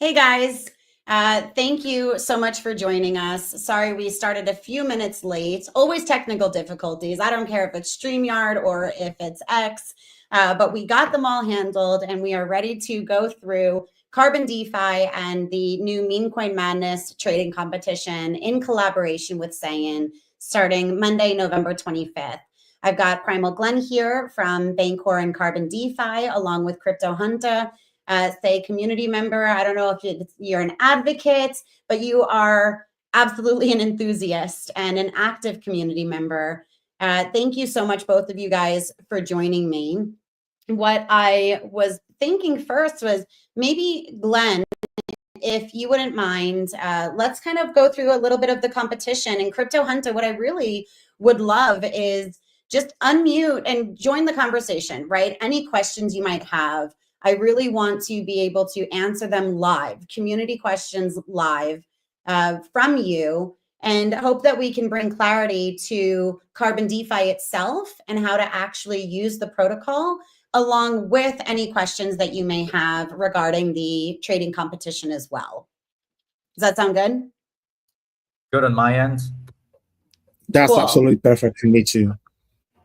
Hey guys, thank you so much for joining us. Sorry we started a few minutes late. Always technical difficulties. I don't care if it's StreamYard or if it's X, but we got them all handled and we are ready to go through Carbon DeFi and the new Meme Coin Madness trading competition in collaboration with Seiyan starting Monday, November 25th. I've got Primal Glenn here from Bancor and Carbon DeFi along with Crypto Hunter, say community member. I don't know if you're an advocate, but you are absolutely an enthusiast and an active community member. Thank you so much, both of you guys, for joining me. What I was thinking first was maybe Glenn, if you wouldn't mind, let's kind of go through a little bit of the competition. And Crypto Hunter, what I really would love is just unmute and join the conversation, right? Any questions you might have. I really want to be able to answer them live, community questions live from you, and hope that we can bring clarity to Carbon DeFi itself and how to actually use the protocol, along with any questions that you may have regarding the trading competition as well. Does that sound good? Good on my end. That's absolutely perfect for me too.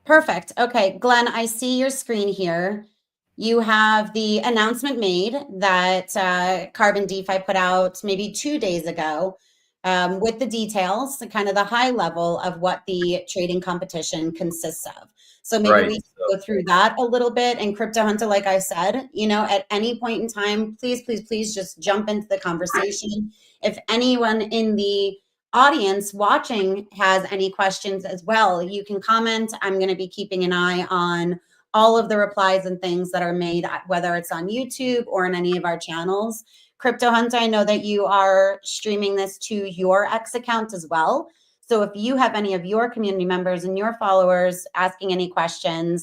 Perfect. Okay, Glenn, I see your screen here. You have the announcement made that Carbon DeFi put out maybe 2 days ago with the details, kind of the high level of what the trading competition consists of. So maybe we can go through that a little bit. And Crypto Hunter, like I said, at any point in time, please just jump into the conversation. If anyone in the audience watching has any questions as well, you can comment. I'm going to be keeping an eye on all of the replies and things that are made, whether it's on YouTube or in any of our channels. Crypto Hunter, I know that you are streaming this to your X account as well. So if you have any of your community members and your followers asking any questions,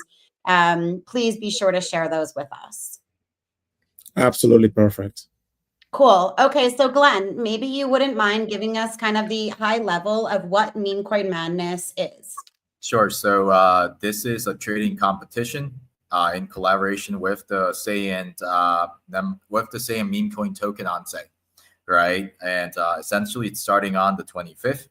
please be sure to share those with us. Absolutely perfect. Cool. Okay, so Glenn, maybe you wouldn't mind giving us kind of the high level of what Meme Coin Madness is. Sure. So this is a trading competition in collaboration with the Seiyan meme coin token on Sei, right? And essentially, it's starting on the 25th,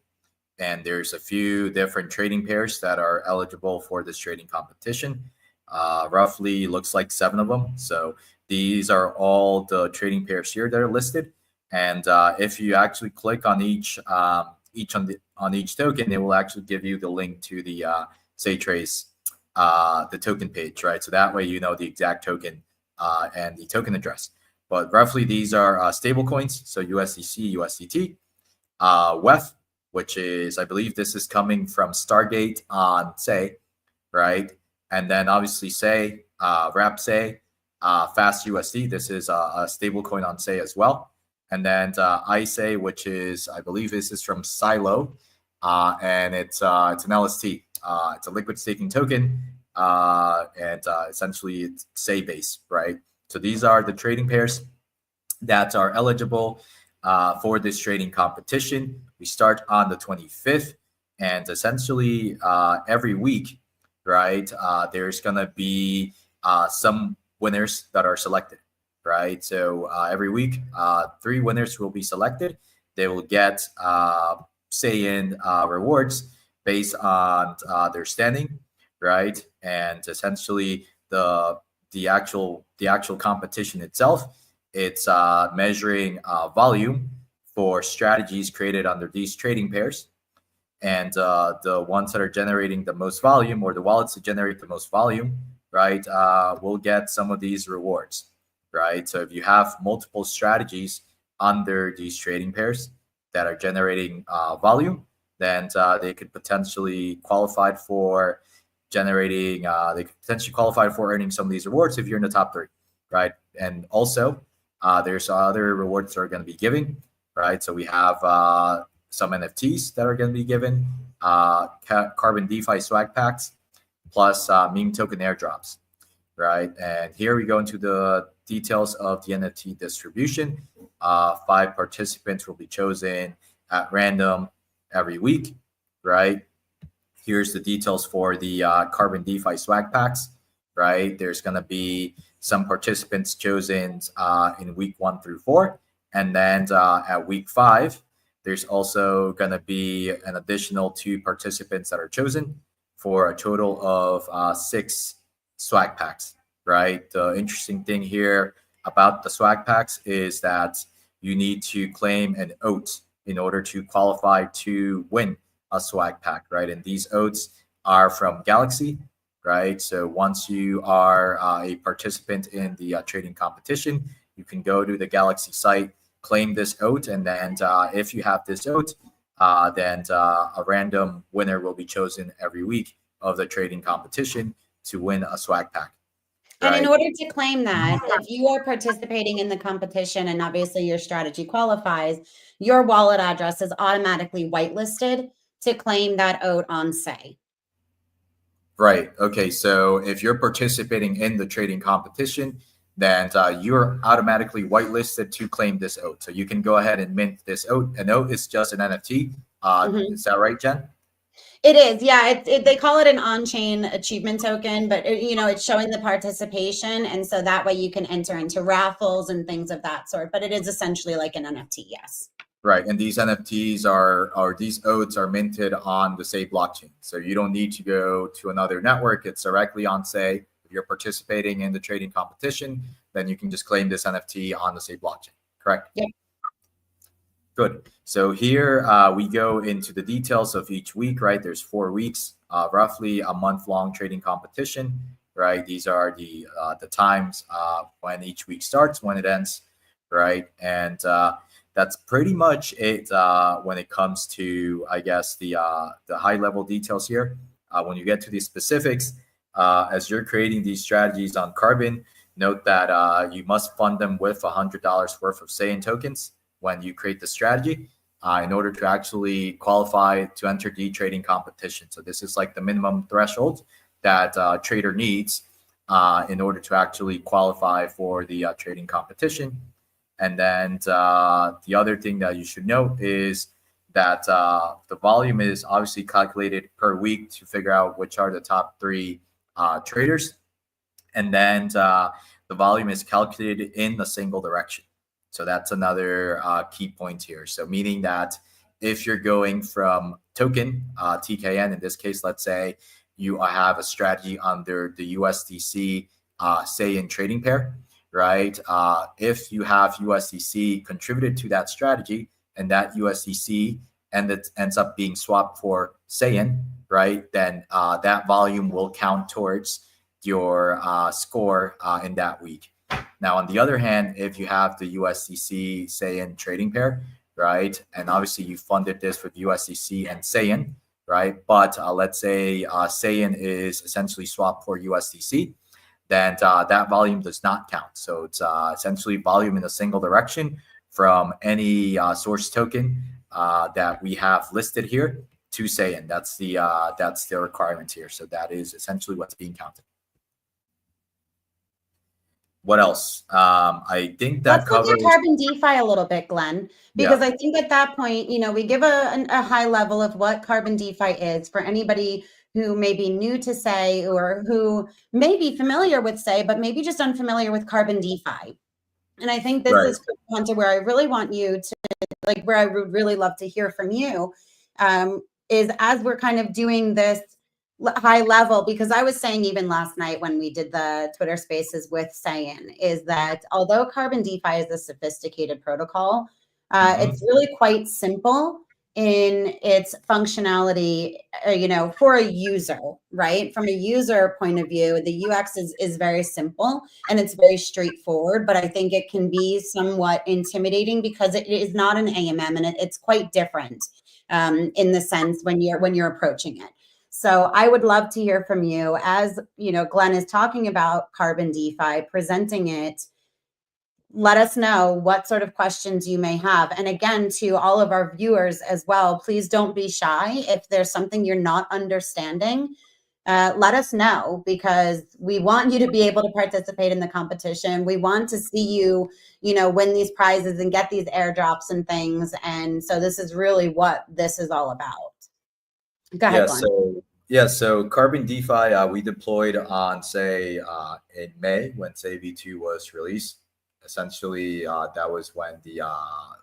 and there's a few different trading pairs that are eligible for this trading competition. Roughly, looks like 7 of them. So these are all the trading pairs here that are listed. And if you actually click on each token, it will actually give you the link to the SeiTrace, the token page, right? So that way you know the exact token and the token address. But roughly these are stable coins, so USDC, USDT, WEF, which is, I believe this is coming from Stargate on Sei, right? And then obviously Sei, Wrap Sei, Fast USD. This is a stable coin on Sei as well. And then ISA, which is, I believe this is from Silo, and it's an LST. It's a liquid staking token, and essentially it's Sei base, right? So these are the trading pairs that are eligible for this trading competition. We start on the 25th, and essentially every week, right, there's gonna be some winners that are selected. Right, so every week, 3 winners will be selected. They will get Seiyan rewards based on their standing, right? And essentially, the actual competition itself, it's measuring volume for strategies created under these trading pairs, and the ones that are generating the most volume, or the wallets that generate the most volume, right, will get some of these rewards. Right. So if you have multiple strategies under these trading pairs that are generating volume, then they could potentially qualify for earning some of these rewards if you're in the top 3, right? And also there's other rewards that are going to be giving, right? So we have some NFTs that are going to be given, Carbon DeFi swag packs, plus meme token airdrops, right? And here we go into the details of the NFT distribution. 5 participants will be chosen at random every week, right? Here's the details for the Carbon DeFi swag packs, right? There's going to be some participants chosen in week 1 through 4, And then at week 5, there's also going to be an additional 2 participants that are chosen for a total of 6 swag packs, right? The interesting thing here about the swag packs is that you need to claim an oat in order to qualify to win a swag pack, right? And these oats are from Galaxy, right? So once you are a participant in the trading competition, you can go to the Galaxy site, claim this oat, and then if you have this oat, then a random winner will be chosen every week of the trading competition to win a swag pack. And in Right? order to claim that, if you are participating in the competition and obviously your strategy qualifies, your wallet address is automatically whitelisted to claim that oat on Sei. Right. Okay. So if you're participating in the trading competition, then you're automatically whitelisted to claim this oat. So you can go ahead and mint this oat. An oat is just an NFT. Is that right, Jen? It is, yeah. They call it an on-chain achievement token, but it's showing the participation, and so that way you can enter into raffles and things of that sort. But it is essentially like an NFT, yes. Right, and these NFTs are these oats are minted on the Sei blockchain, so you don't need to go to another network. It's directly on Sei. If you're participating in the trading competition, then you can just claim this NFT on the Sei blockchain. Correct? Yep. Good. So here we go into the details of each week, right? There's 4 weeks, roughly a month-long trading competition, right? These are the times when each week starts, when it ends, right? And that's pretty much it when it comes to, I guess, the high-level details here. When you get to the specifics, as you're creating these strategies on Carbon, note that you must fund them with $100 worth of Seiyan tokens when you create the strategy in order to actually qualify to enter the trading competition. So this is like the minimum threshold that a trader needs in order to actually qualify for the trading competition. And then the other thing that you should note is that the volume is obviously calculated per week to figure out which are the top 3 traders. And then the volume is calculated in a single direction. So that's another key point here. So meaning that if you're going from token, TKN in this case, let's say you have a strategy under the USDC Seiyan trading pair, right? If you have USDC contributed to that strategy and that USDC ends up being swapped for Seiyan, right? Then that volume will count towards your score in that week. Now, on the other hand, if you have the USDC Seiyan trading pair, right, and obviously you funded this with USDC and Seiyan, right, but let's say Seiyan is essentially swapped for USDC, then that volume does not count. So it's essentially volume in a single direction from any source token that we have listed here to Seiyan. That's the requirement here. So that is essentially what's being counted. What else? I think that Let's look covers at Carbon DeFi a little bit, Glenn, because I think at that point, we give a high level of what Carbon DeFi is for anybody who may be new to Sei or who may be familiar with Sei, but maybe just unfamiliar with Carbon DeFi. And I think this is to where I really want you to, where I would really love to hear from you, is as we're kind of doing this high level, because I was saying even last night when we did the Twitter spaces with Seiyan, is that although Carbon DeFi is a sophisticated protocol, it's really quite simple in its functionality, for a user, right? From a user point of view, the UX is very simple and it's very straightforward, but I think it can be somewhat intimidating because it is not an AMM and it's quite different in the sense when you're approaching it. So I would love to hear from you as, Glenn is talking about Carbon DeFi, presenting it. Let us know what sort of questions you may have. And again, to all of our viewers as well, please don't be shy. If there's something you're not understanding, let us know, because we want you to be able to participate in the competition. We want to see you, win these prizes and get these airdrops and things. And so this is really what this is all about. Go ahead, Glenn. So Carbon DeFi we deployed on Sei in May when Sei V2 was released, essentially that was when the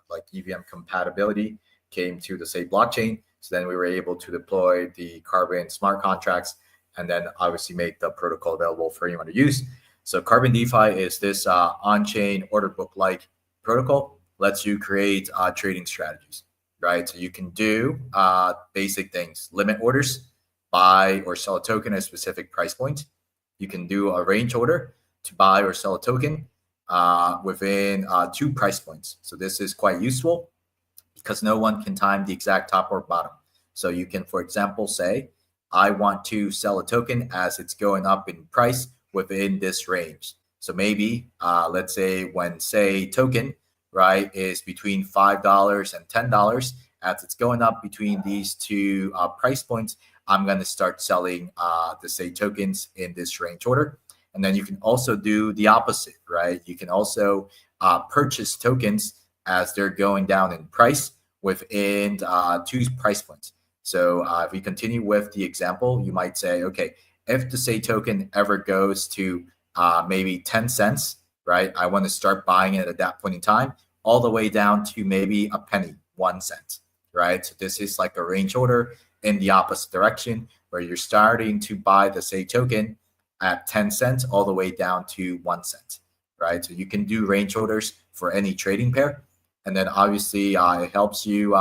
like EVM compatibility came to the Say blockchain. So then we were able to deploy the Carbon smart contracts and then obviously make the protocol available for anyone to use. So Carbon DeFi is this on-chain order book-like protocol, lets you create trading strategies, right? So you can do basic things, limit orders, buy or sell a token at a specific price point. You can do a range order to buy or sell a token within 2 price points. So this is quite useful because no one can time the exact top or bottom. So you can, for example, say, I want to sell a token as it's going up in price within this range. So maybe, let's say when Say token, right, is between $5 and $10, as it's going up between these 2 price points, I'm going to start selling the Say tokens in this range order. And then you can also do the opposite, right? You can also purchase tokens as they're going down in price within 2 price points. So if we continue with the example, you might say, okay, if the Say token ever goes to maybe 10 cents, right? I want to start buying it at that point in time, all the way down to maybe a penny, 1 cent, right? So this is like a range order in the opposite direction where you're starting to buy the Say token at 10 cents all the way down to 1 cent, right? So you can do range orders for any trading pair. And then obviously it helps you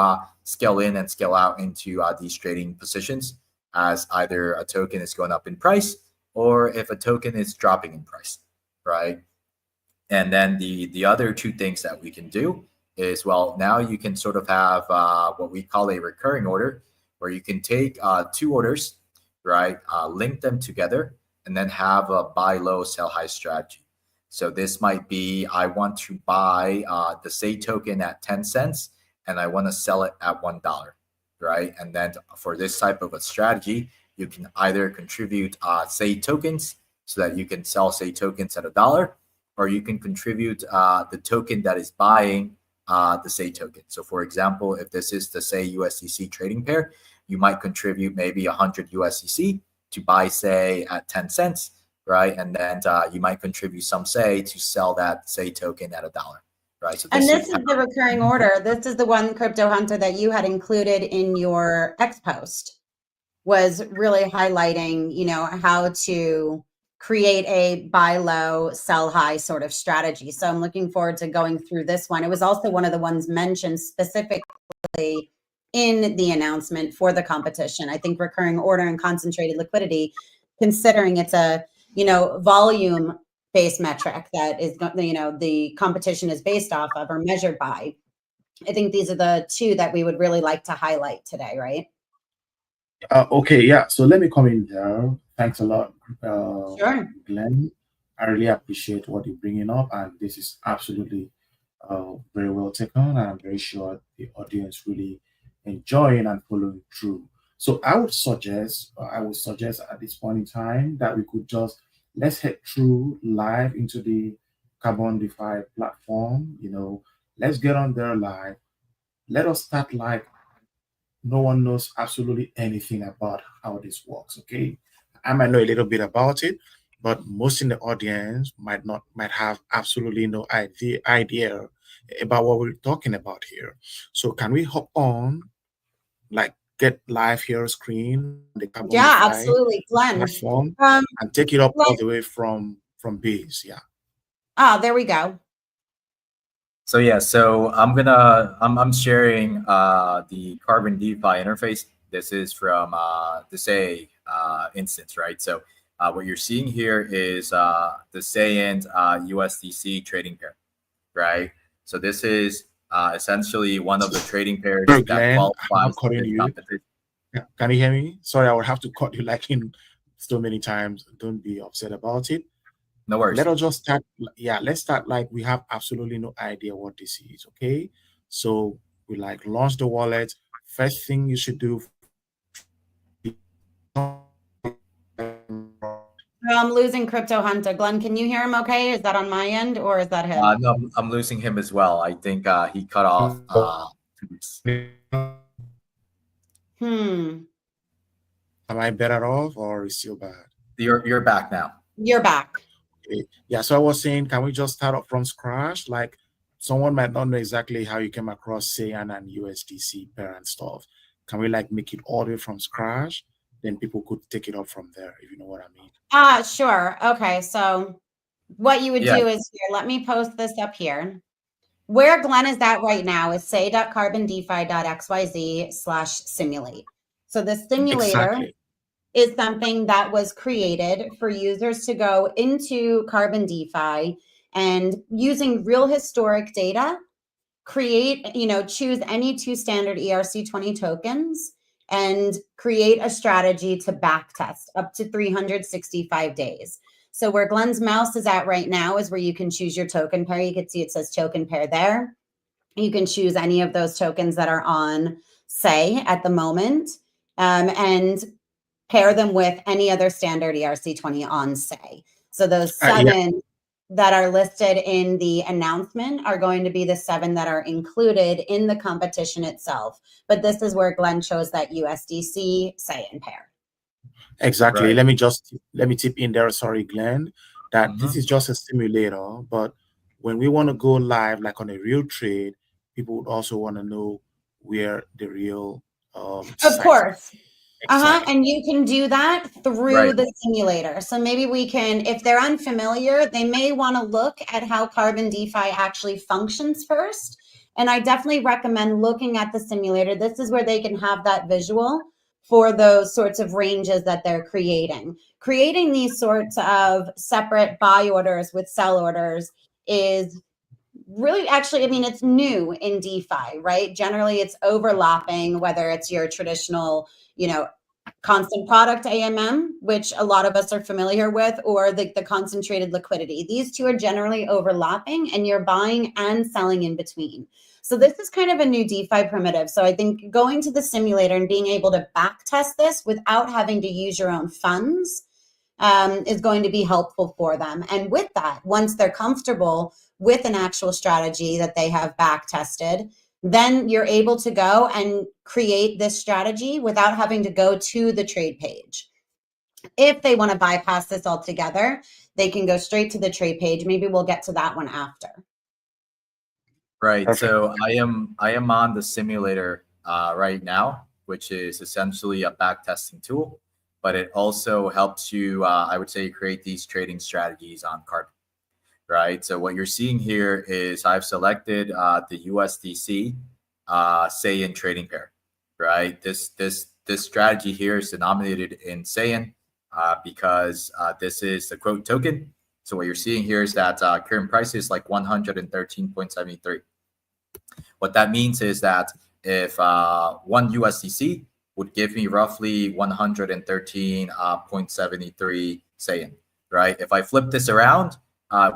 scale in and scale out into these trading positions as either a token is going up in price or if a token is dropping in price, right? And then the other 2 things that we can do is, well, now you can sort of have what we call a recurring order, where you can take 2 orders, right, link them together, and then have a buy low, sell high strategy. So this might be, I want to buy the Say token at 10 cents, and I want to sell it at $1, right? And then for this type of a strategy, you can either contribute Say tokens so that you can sell Say tokens at $1, or you can contribute the token that is buying the Say token. So for example, if this is the Say USDC trading pair, you might contribute maybe 100 USDC to buy Say at 10 cents, right? And then you might contribute some Say to sell that Say token at $1, right? So this is the recurring order. This is the one, Crypto Hunter, that you had included in your X post, was really highlighting, you know, how to create a buy low, sell high sort of strategy. So I'm looking forward to going through this one. It was also one of the ones mentioned specifically in the announcement for the competition. I think recurring order and concentrated liquidity, considering it's a, you know, volume based metric that is, you know, the competition is based off of or measured by. I think these are the 2 that we would really like to highlight today, right? Okay, yeah. So let me come in there. Thanks a lot, Sure. Glenn. I really appreciate what you're bringing up, and this is absolutely very well taken. And I'm very sure the audience really enjoying and following through. So I would suggest at this point in time that we could just let's head through live into the Carbon DeFi platform. You know, let's get on there live. Let us start like no one knows absolutely anything about how this works. Okay, I might know a little bit about it, but most in the audience might have absolutely no idea about what we're talking about here. So can we hop on, like get live here screen the Carbon Yeah, DeFi absolutely, Glenn. platform and take it up all the way from base? Yeah. There we go. So yeah, so I'm sharing the Carbon DeFi interface. This is from the Say instance, right? So what you're seeing here is the Seiyan USDC trading pair, right? So this is essentially one of the trading pairs Sorry, that Glenn, I'm qualifies not cutting this you. competition. Yeah, can you hear me? Sorry, I will have to cut you like in so many times. Don't be upset about it. No worries. Let us just start. Yeah, let's start like we have absolutely no idea what this is. Okay, so we like launch the wallet. First thing you should do. I'm losing Crypto Hunter. Glenn, can you hear him okay? Is that on my end or is that him? No, I'm losing him as well. I think he cut off. Hmm. Am I better off or is still bad? You're back now. You're back. Okay. Yeah, so I was saying, can we just start up from scratch? Like, someone might not know exactly how you came across Seiyan and USDC pair and stuff. Can we like make it all the way from scratch? Then people could take it up from there, if you know what I mean. Sure. Okay. So what you would Yeah, do is here, let me post this up here. Where Glenn is at right now is say.carbondefi.xyz/simulate. So the simulator Exactly. is something that was created for users to go into Carbon DeFi and using real historic data, choose any two standard ERC20 tokens and create a strategy to backtest up to 365 days. So where Glenn's mouse is at right now is where you can choose your token pair. You can see it says token pair there. You can choose any of those tokens that are on Say at the moment, and pair them with any other standard ERC20 on Say. So those Yeah, 7 that are listed in the announcement are going to be the 7 that are included in the competition itself. But this is where Glenn chose that USDC Seiyan pair. exactly. right. Let me tip in there, sorry, Glenn, that this is just a simulator, but when we want to go live, like on a real trade, people would also want to know where the real Of site. course. Exactly. And you can do that through Right. the simulator. So maybe we can, if they're unfamiliar, they may want to look at how Carbon DeFi actually functions first. And I definitely recommend looking at the simulator. This is where they can have that visual for those sorts of ranges that they're creating. Creating these sorts of separate buy orders with sell orders is really actually, I mean, it's new in DeFi, right? Generally, it's overlapping, whether it's your traditional, constant product AMM, which a lot of us are familiar with, or the concentrated liquidity. These two are generally overlapping and you're buying and selling in between. So this is kind of a new DeFi primitive. So I think going to the simulator and being able to back test this without having to use your own funds is going to be helpful for them. And with that, once they're comfortable with an actual strategy that they have back tested, then you're able to go and create this strategy without having to go to the trade page. If they want to bypass this altogether, they can go straight to the trade page. Maybe we'll get to that one after. Right. Perfect. So I am on the simulator right now, which is essentially a back testing tool, but it also helps you, I would say, create these trading strategies on Carbon. Right. So what you're seeing here is I've selected the USDC Seiyan trading pair. Right. This strategy here is denominated in Seiyan because this is the quote token. So what you're seeing here is that current price is like 113.73. What that means is that if 1 USDC would give me roughly 113.73 Seiyan, right? If I flip this around,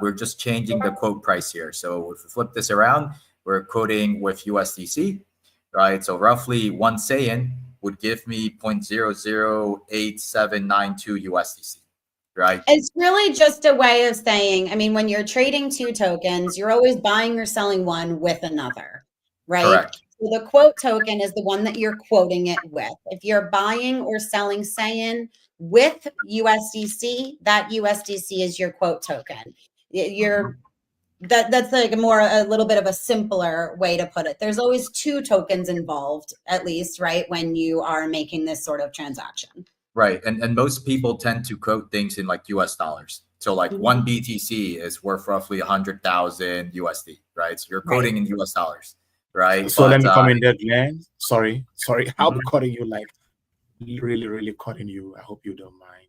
we're just changing the quote price here. So if we flip this around, we're quoting with USDC, right? So roughly 1 Seiyan would give me 0.008792 USDC. Right. It's really just a way of saying, I mean, when you're trading 2 tokens, you're always buying or selling one with another, right? Correct. So the quote token is the one that you're quoting it with. If you're buying or selling Seiyan with USDC, that USDC is your quote token. That's like a little bit of a simpler way to put it. There's always 2 tokens involved, at least, right? When you are making this sort of transaction. Right. And most people tend to quote things in like US dollars. So like 1 BTC is worth roughly 100,000 USD, right? So you're quoting in US dollars, right? So let But me come in there, Glenn. Sorry. I'll be Mhm. cutting you, like really, really cutting you. I hope you don't mind.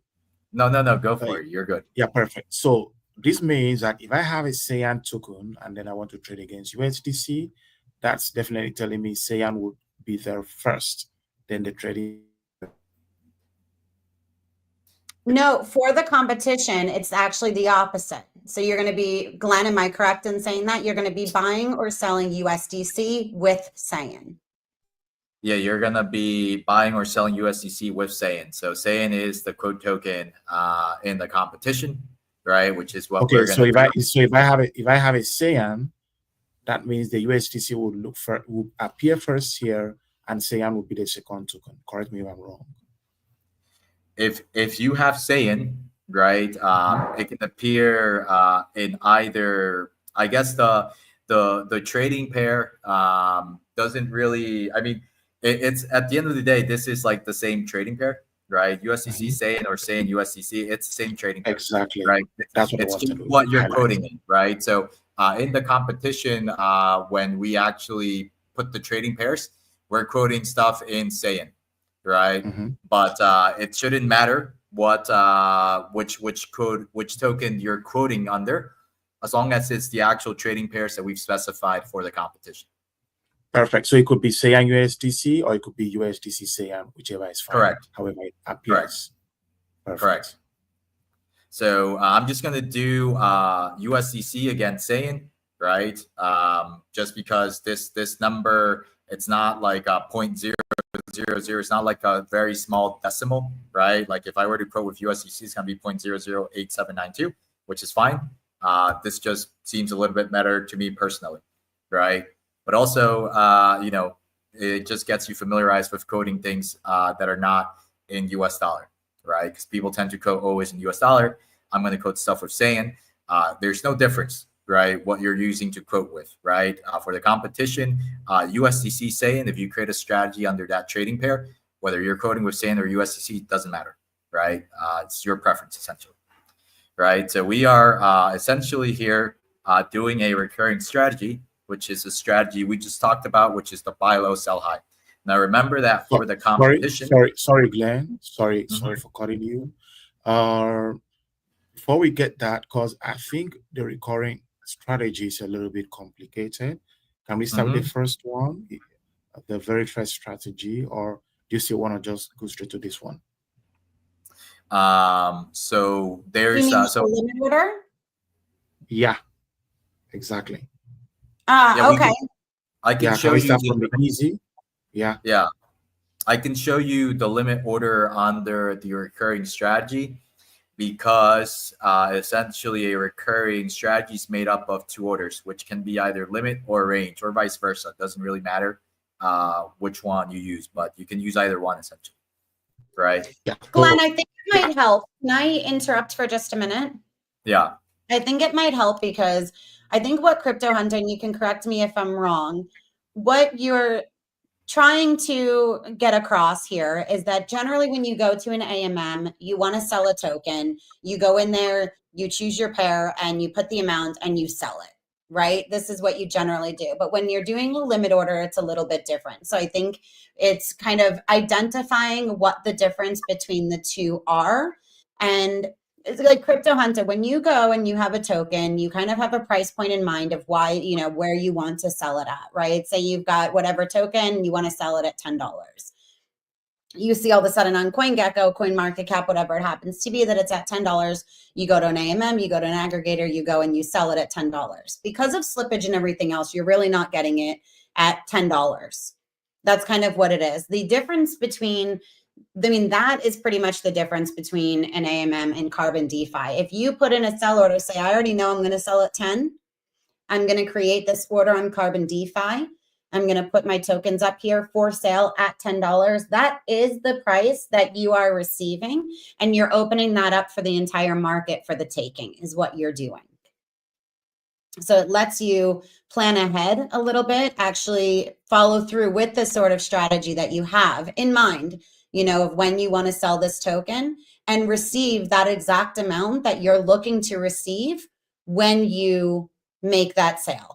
No, go for it. You're good. Yeah, perfect. So this means that if I have a Seiyan token and then I want to trade against USDC, that's definitely telling me Seiyan would be there first, then the trading. No, for the competition, it's actually the opposite. So you're going to be, Glenn, am I correct in saying that? You're going to be buying or selling USDC with Seiyan. Yeah, you're gonna be buying or selling USDC with Seiyan. So Seiyan is the quote token in the competition, right? Which is what Okay, we're so gonna do. if I have a Seiyan, that means the USDC would appear first here, and Seiyan would be the second token. Correct me if I'm wrong. If you have Seiyan, right? It can appear in either, I guess the trading pair doesn't really, I mean, it's at the end of the day, this is like the same trading pair, right? USDC Seiyan or Seiyan USDC, it's the same trading pair, Exactly. right? That's what I It's wanted just to what you're highlight. quoting in, right? So in the competition, when we actually put the trading pairs, we're quoting stuff in Seiyan, right? But it shouldn't matter what which token you're quoting under, as long as it's the actual trading pairs that we've specified for the competition. Perfect. So it could be Seiyan USDC or it could be USDC Seiyan, whichever is fine. Correct. However it appears. Perfect. Correct. So I'm just gonna do USDC against Seiyan, right? Just because this number, it's not like a 0.000, it's not like a very small decimal, right? Like if I were to quote with USDC, it's gonna be 0.008792, which is fine. This just seems a little bit better to me personally, right? But also, you know, it just gets you familiarized with coding things that are not in US dollar, right? Because people tend to code always in US dollar. I'm going to quote stuff with Seiyan. There's no difference, right? What you're using to quote with, right? For the competition, USDC Seiyan, if you create a strategy under that trading pair, whether you're quoting with Seiyan or USDC, it doesn't matter, right? It's your preference, essentially, right? So we are essentially here doing a recurring strategy, which is a strategy we just talked about, which is the buy low, sell high. Now, remember that for the competition. Sorry, Glenn. Sorry for cutting you. Before we get that, because I think the recurring strategy is a little bit complicated. Can we start with the first one, the very first strategy, or do you still want to just go straight to this one? So there's the limit order. Yeah, exactly. Okay. I can show you from the easy. Yeah. Yeah. I can show you the limit order under the recurring strategy, because essentially a recurring strategy is made up of two orders, which can be either limit or range or vice versa. It doesn't really matter which one you use, but you can use either one essentially, right? Yeah. Glenn, I think it might help. Can I interrupt for just a minute? Yeah. I think it might help because I think what Crypto Hunter, and you can correct me if I'm wrong, what you're trying to get across here is that generally when you go to an AMM, you want to sell a token, you go in there, you choose your pair and you put the amount and you sell it, right? This is what you generally do. But when you're doing a limit order, it's a little bit different. So I think it's kind of identifying what the difference between the two are. And it's like Crypto Hunter, when you go and you have a token, you kind of have a price point in mind of why, you know, where you want to sell it at, right? Say you've got whatever token, you want to sell it at $10. You see all of a sudden on CoinGecko, CoinMarketCap, whatever it happens to be, that it's at $10. You go to an AMM, you go to an aggregator, you go and you sell it at $10. Because of slippage and everything else, you're really not getting it at $10. That's kind of what it is. The difference between, I mean, that is pretty much the difference between an AMM and Carbon DeFi. If you put in a sell order, say, I already know I'm going to sell at 10. I'm going to create this order on Carbon DeFi. I'm going to put my tokens up here for sale at $10. That is the price that you are receiving. And you're opening that up for the entire market for the taking is what you're doing. So it lets you plan ahead a little bit, actually follow through with the sort of strategy that you have in mind, you know, of when you want to sell this token and receive that exact amount that you're looking to receive when you make that sale.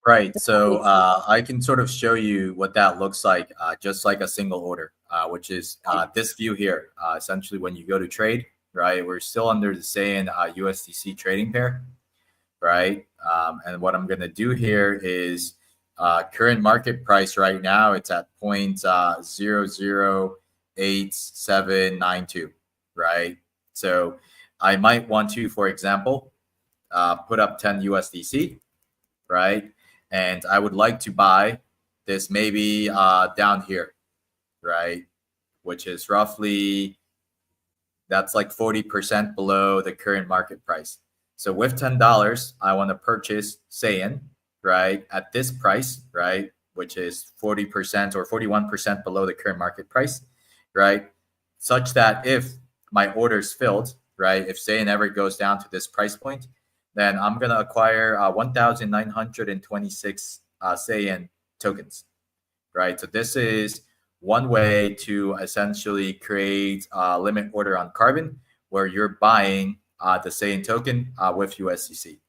Right. So I can sort of show you what that looks like, just like a single order, which is this view here. Essentially, when you go to trade, right, we're still under the Seiyan USDC trading pair, right? And what I'm going to do here is current market price right now, it's at 0.008792, right? So I might want to, for example, put up 10 USDC, right? And I would like to buy this maybe down here, right? Which is roughly, that's like 40% below the current market price. So with $10, I want to purchase Seiyan, right, at this price, right, which is 40% or 41% below the current market price, right, such that if my orders filled, right? If Seiyan ever goes down to this price point, then I'm gonna acquire 1,926 Seiyan tokens, right? So this is one way to essentially create a limit order on Carbon, where you're buying the Seiyan token with USDC.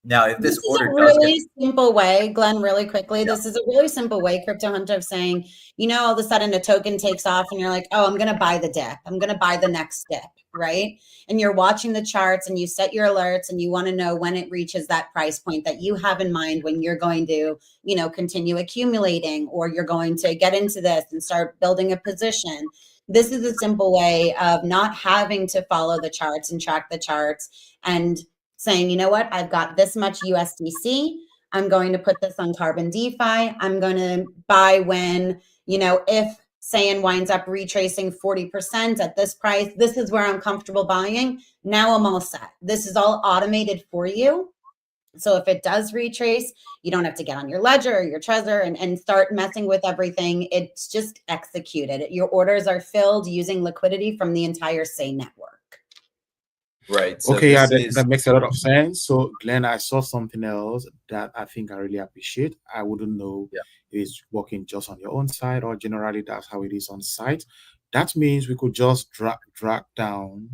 Now, if This this is order a does get, really simple way, Glenn, really quickly. yeah, This is a really simple way, Crypto Hunter, of saying, all of a sudden a token takes off and you're like, oh, I'm going to buy the dip. I'm going to buy the next dip, right? And you're watching the charts and you set your alerts and you want to know when it reaches that price point that you have in mind when you're going to, continue accumulating, or you're going to get into this and start building a position. This is a simple way of not having to follow the charts and track the charts and saying, you know what, I've got this much USDC. I'm going to put this on Carbon DeFi. I'm going to buy when, if Seiyan winds up retracing 40% at this price, this is where I'm comfortable buying. Now I'm all set. This is all automated for you. So if it does retrace, you don't have to get on your ledger or your Trezor and start messing with everything. It's just executed. Your orders are filled using liquidity from the entire Say network. right. So Okay, yeah, this that is makes a lot of sense. So, Glenn, I saw something else that I think I really appreciate. I wouldn't know yeah, if it's working just on your own side or generally that's how it is on site. That means we could just drag down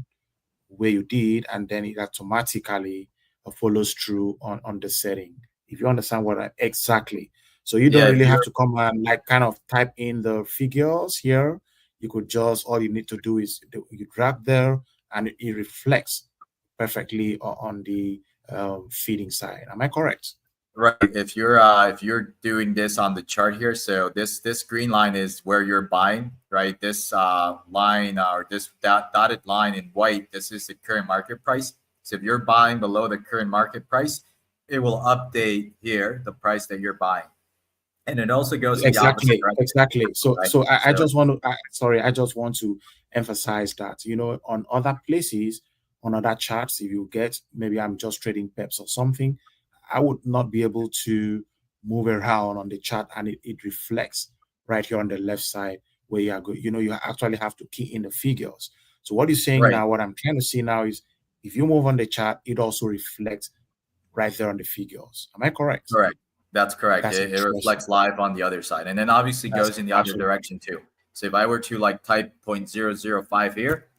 where you did, and then it automatically follows through on the setting. If you understand what exactly. So you don't yeah. If really have you're to come and like kind of type in the figures here. You could just, all you need to do is you drag there and it reflects perfectly on the feeding side. Am I correct? right, if you're doing this on the chart here, so this green line is where you're buying, right? This line or this dotted line in white, this is the current market price. So if you're buying below the current market price, it will update here the price that you're buying, and it also goes in the opposite Exactly, direction, exactly. So, right? I So just want to, sorry, I just want to emphasize that, on other places, on other charts, if you get, maybe I'm just trading peps or something, I would not be able to move around on the chart and it reflects right here on the left side where you are good. You actually have to key in the figures. So what you're saying right, now, what I'm trying to see now is if you move on the chart, it also reflects right there on the figures. Am I correct? correct. That's correct. That's It interesting. reflects live on the other side, and then obviously That's goes in the other absolutely direction too. So if I were to like type 0.005 here,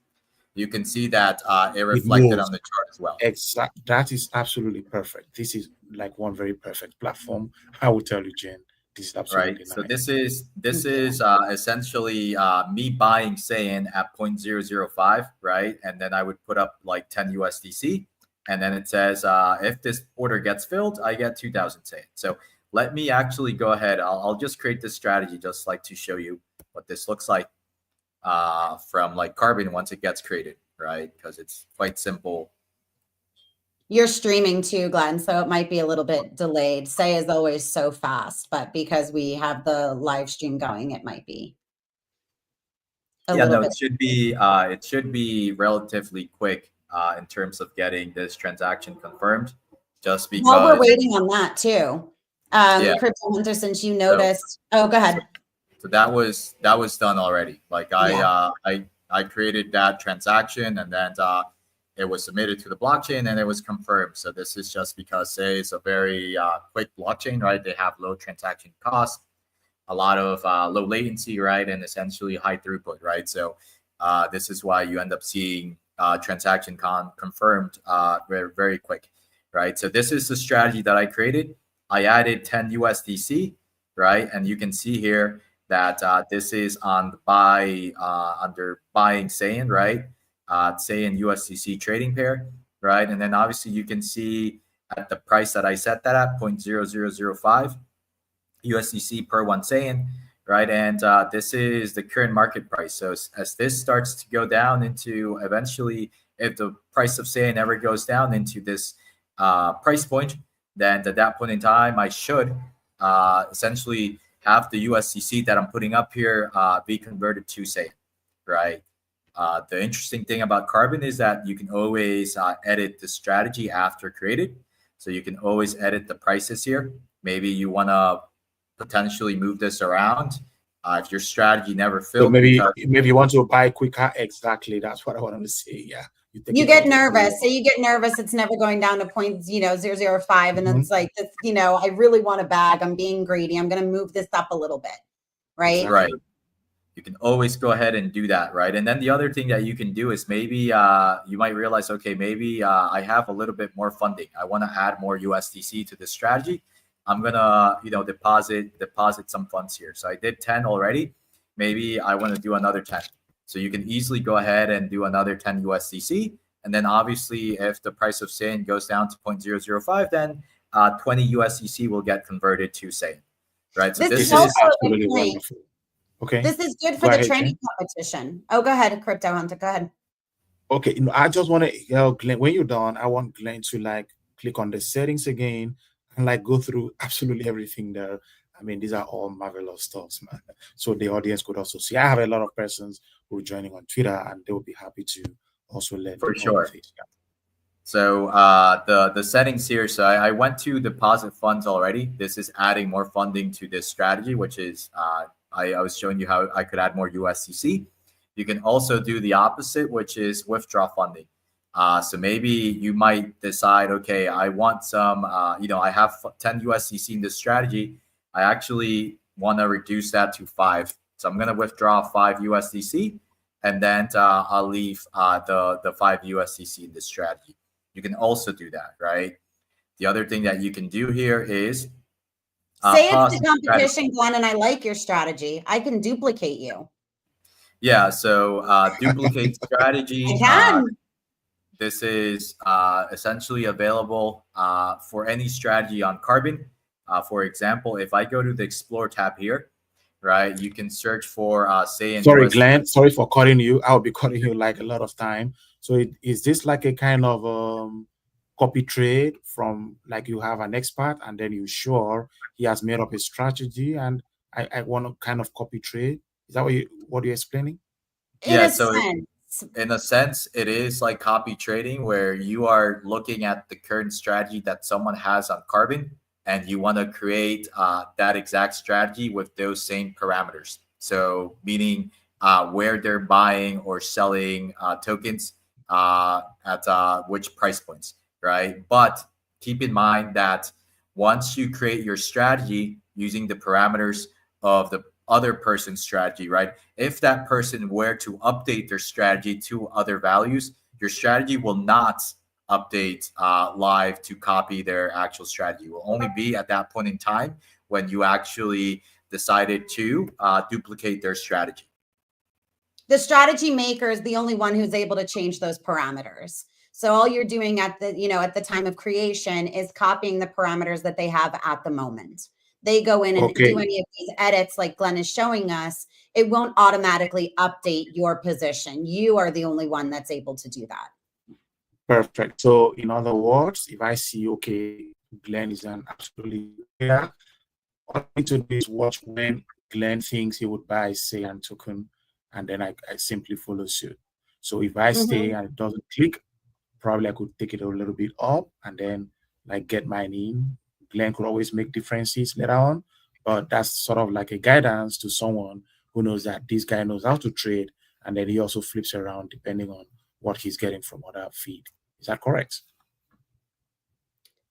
you can see that it it reflected on moves. the chart as well. Exact. That is absolutely perfect. This is like one very perfect platform. I will tell you, Jen. This is Right. absolutely So nice. this is essentially me buying Seiyan at 0.005, right? And then I would put up like 10 USDC, and then it says if this order gets filled, I get 2,000 Seiyan. So let me actually go ahead. I'll just create this strategy just like to show you what this looks like from like Carbon once it gets created, right? Because it's quite simple. You're streaming too, Glenn, so it might be a little bit delayed. Say is always so fast, but because we have the live stream going, it might be a Yeah, little no, bit. it should be relatively quick in terms of getting this transaction confirmed, just While we're because waiting on that too, yeah. Crypto Hunter, since you So noticed, oh, go so, ahead. so that was done already. Like Yeah. I created that transaction, and then it was submitted to the blockchain and it was confirmed. So this is just because say it's a very quick blockchain, right? They have low transaction costs, a lot of low latency, right, and essentially high throughput, right? So this is why you end up seeing transaction confirmed very, very quick, right? So this is the strategy that I created. I added 10 USDC, right, and you can see here that this is on the buy under buying Seiyan, right? Seiyan USDC trading pair, right, and then obviously you can see at the price that I set that at 0.0005. USDC per one Seiyan, right? And this is the current market price. So as this starts to go down into eventually, if the price of Seiyan ever goes down into this price point, then at that point in time, I should essentially have the USDC that I'm putting up here be converted to Seiyan, right? The interesting thing about Carbon is that you can always edit the strategy after created. So you can always edit the prices here. Maybe you want to potentially move this around If your strategy never So filled, maybe because maybe you want to buy quicker. Exactly. That's what I wanted to say. Yeah. You take You it get off. nervous. So you get nervous. It's never going down to point, 0.005. And Mhm. it's like, this, I really want a bag. I'm being greedy. I'm going to move this up a little bit. Right. Exactly. right, you can always go ahead and do that, right? And then the other thing that you can do is maybe you might realize, okay, maybe I have a little bit more funding. I want to add more USDC to this strategy. I'm gonna, deposit some funds here. So I did 10 already. Maybe I want to do another 10. So you can easily go ahead and do another 10 USDC. And then obviously, if the price of Seiyan goes down to 0.005, then 20 USDC will get converted to Seiyan, right? So This This is is also a good absolutely point. wonderful. Okay. This is good Go for the ahead, training Jen. competition. Oh, go ahead, Crypto Hunter. Go ahead. Okay, I just want to, Glenn, when you're done, I want Glenn to like click on the settings again and like go through absolutely everything there. I mean, these are all marvelous stuff, man. So the audience could also see. I have a lot of persons who are joining on Twitter, and they will be happy to also learn For all sure. of this. Yeah. So the settings here. So I went to deposit funds already. This is adding more funding to this strategy, which is I was showing you how I could add more USDC. You can also do the opposite, which is withdraw funding. So maybe you might decide, okay, I want some, I have 10 USDC in this strategy. I actually want to reduce that to 5. So I'm going to withdraw 5 USDC, and then I'll leave the 5 USDC in this strategy. You can also do that, right? The other thing that you can do here is Say pause it's the the strategy. competition, Glenn, and I like your strategy. I can duplicate you. Yeah, so duplicate strategy. I can. This is essentially available for any strategy on Carbon. For example, if I go to the Explore tab here, right, you can search for say in Sorry, US. Glenn. Sorry for cutting you. I'll be cutting you like a lot of time. So is this like a kind of copy trade from like you have an expert and then you sure he has made up a strategy and I want to kind of copy trade? Is that what you're explaining? In Yeah, a so sense. in a sense, it is like copy trading where you are looking at the current strategy that someone has on Carbon, and you want to create that exact strategy with those same parameters. So, meaning where they're buying or selling tokens at which price points, right? But keep in mind that once you create your strategy using the parameters of the other person's strategy, right? If that person were to update their strategy to other values, your strategy will not update live to copy their actual strategy. It will only be at that point in time when you actually decided to duplicate their strategy. The strategy maker is the only one who's able to change those parameters. So all you're doing at the time of creation is copying the parameters that they have at the moment. They go in and do any of these edits like Glenn is showing us. It won't automatically update your position. You are the only one that's able to do that. Perfect. So in other words, if I see, okay, Glenn is an absolutely clear, all I need to do is watch when Glenn thinks he would buy Seiyan token, and then I simply follow suit. So if I stay and it doesn't click, probably I could take it a little bit up and then like get mine in. Glenn could always make differences later on, but that's sort of like a guidance to someone who knows that this guy knows how to trade, and then he also flips around depending on what he's getting from other feed. Is that correct?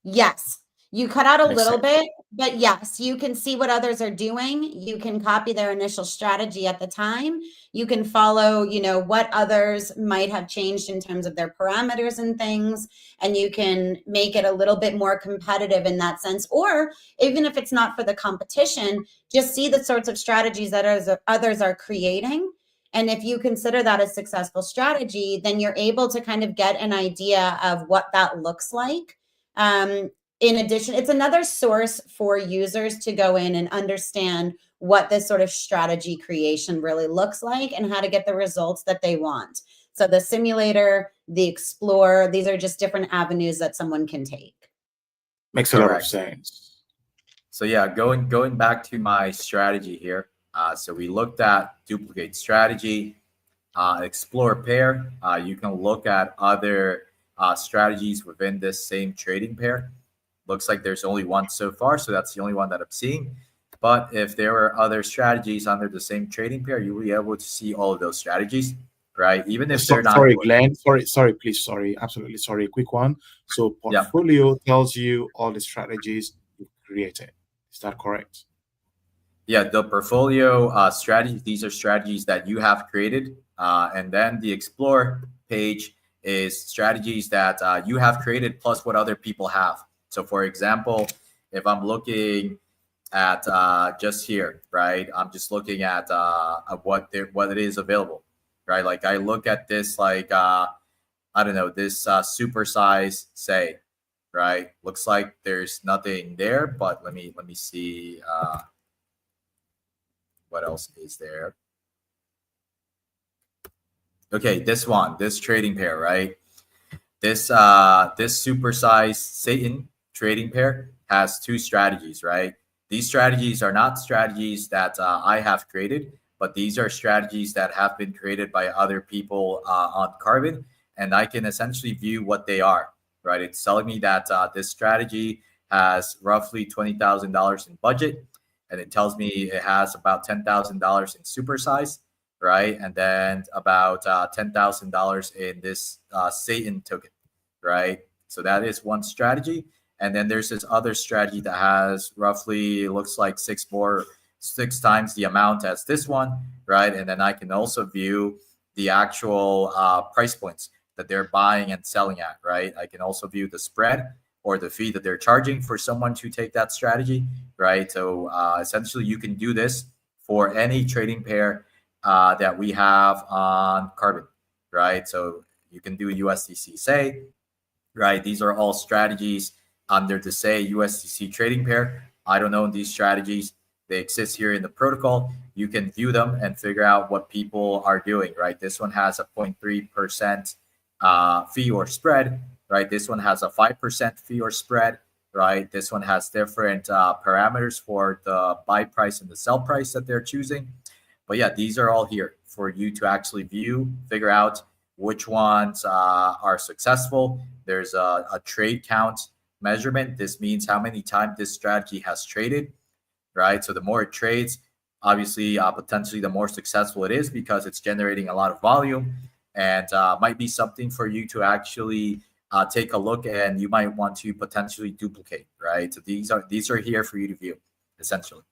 Yes. You cut out a Makes little sense. bit, but yes, you can see what others are doing. You can copy their initial strategy at the time. You can follow, what others might have changed in terms of their parameters and things, and you can make it a little bit more competitive in that sense. Or even if it's not for the competition, just see the sorts of strategies that others are creating. And if you consider that a successful strategy, then you're able to kind of get an idea of what that looks like. In addition, it's another source for users to go in and understand what this sort of strategy creation really looks like and how to get the results that they want. So the simulator, the Explorer, these are just different avenues that someone can take. Makes a lot of Correct. sense. So yeah, going back to my strategy here. So we looked at duplicate strategy, explore pair. You can look at other strategies within this same trading pair. Looks like there's only one so far, so that's the only one that I'm seeing. But if there are other strategies under the same trading pair, you will be able to see all of those strategies, right? Even if they're not Sorry, yours. Glenn. Sorry, please. Sorry, absolutely sorry. A quick one. So Yeah. portfolio tells you all the strategies you've created. Is that correct? Yeah, the portfolio strategies, these are strategies that you have created. And then the explore page is strategies that you have created plus what other people have. So for example, if I'm looking at just here, right? I'm just looking at what it is available, right? Like I look at this like I don't know, this super size say, right? Looks like there's nothing there, but let me see what else is there. Okay, this trading pair, right? This supersized Satan trading pair has two strategies, right? These strategies are not strategies that I have created, but these are strategies that have been created by other people on Carbon, and I can essentially view what they are, right? It's telling me that this strategy has roughly $20,000 in budget, and it tells me it has about $10,000 in super size, right? And then about $10,000 in this Satan token, right? So that is one strategy. And then there's this other strategy that has roughly looks like six times the amount as this one, right? And then I can also view the actual price points that they're buying and selling at, right? I can also view the spread or the fee that they're charging for someone to take that strategy, right? So essentially, you can do this for any trading pair that we have on Carbon, right? So you can do USDC Say, right? These are all strategies under the Say USDC trading pair. I don't own these strategies. They exist here in the protocol. You can view them and figure out what people are doing, right? This one has a 0.3% fee or spread, right? This one has a 5% fee or spread, right? This one has different parameters for the buy price and the sell price that they're choosing. But yeah, these are all here for you to actually view, figure out which ones are successful. There's a trade count measurement. This means how many times this strategy has traded, right? So the more it trades, obviously, potentially the more successful it is because it's generating a lot of volume and might be something for you to actually take a look and you might want to potentially duplicate, right? So these are here for you to view, essentially.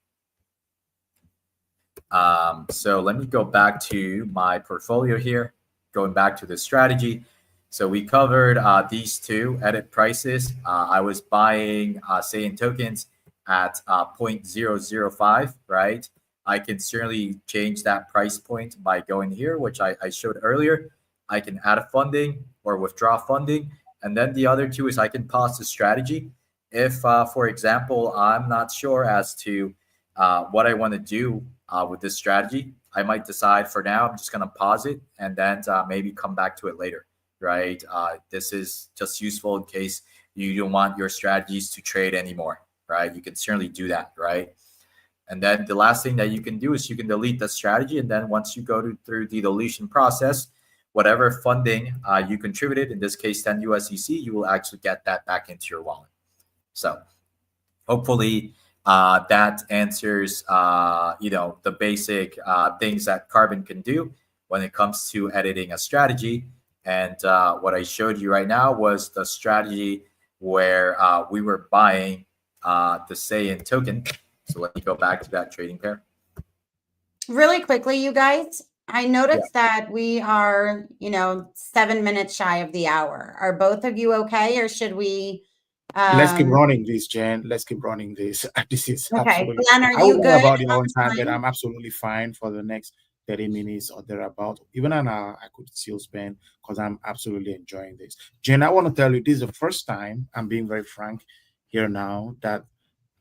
So let me go back to my portfolio here, going back to the strategy. So we covered these two edit prices. I was buying Seiyan tokens at 0.005, right? I can certainly change that price point by going here, which I showed earlier. I can add a funding or withdraw funding. And then the other two is I can pause the strategy. If, for example, I'm not sure as to what I want to do with this strategy, I might decide for now, I'm just going to pause it and then maybe come back to it later, right? This is just useful in case you don't want your strategies to trade anymore, right? You can certainly do that, right? And then the last thing that you can do is you can delete the strategy. And then once you go through the deletion process, whatever funding you contributed, in this case, 10 USDC, you will actually get that back into your wallet. So hopefully that answers, the basic things that Carbon can do when it comes to editing a strategy. And what I showed you right now was the strategy where we were buying the Seiyan token. So let me go back to that trading pair. Really quickly, you guys, I noticed that we are, 7 minutes shy of the hour. Are both of you okay, or should we? Let's keep running this, Jen. Let's keep running this. This is Okay. absolutely. Glenn, are I you would know good? about your own time, but I'm absolutely fine for the next 30 minutes or thereabout. Even an hour, I could still spend because I'm absolutely enjoying this. Jen, I want to tell you, this is the first time, I'm being very frank here now, that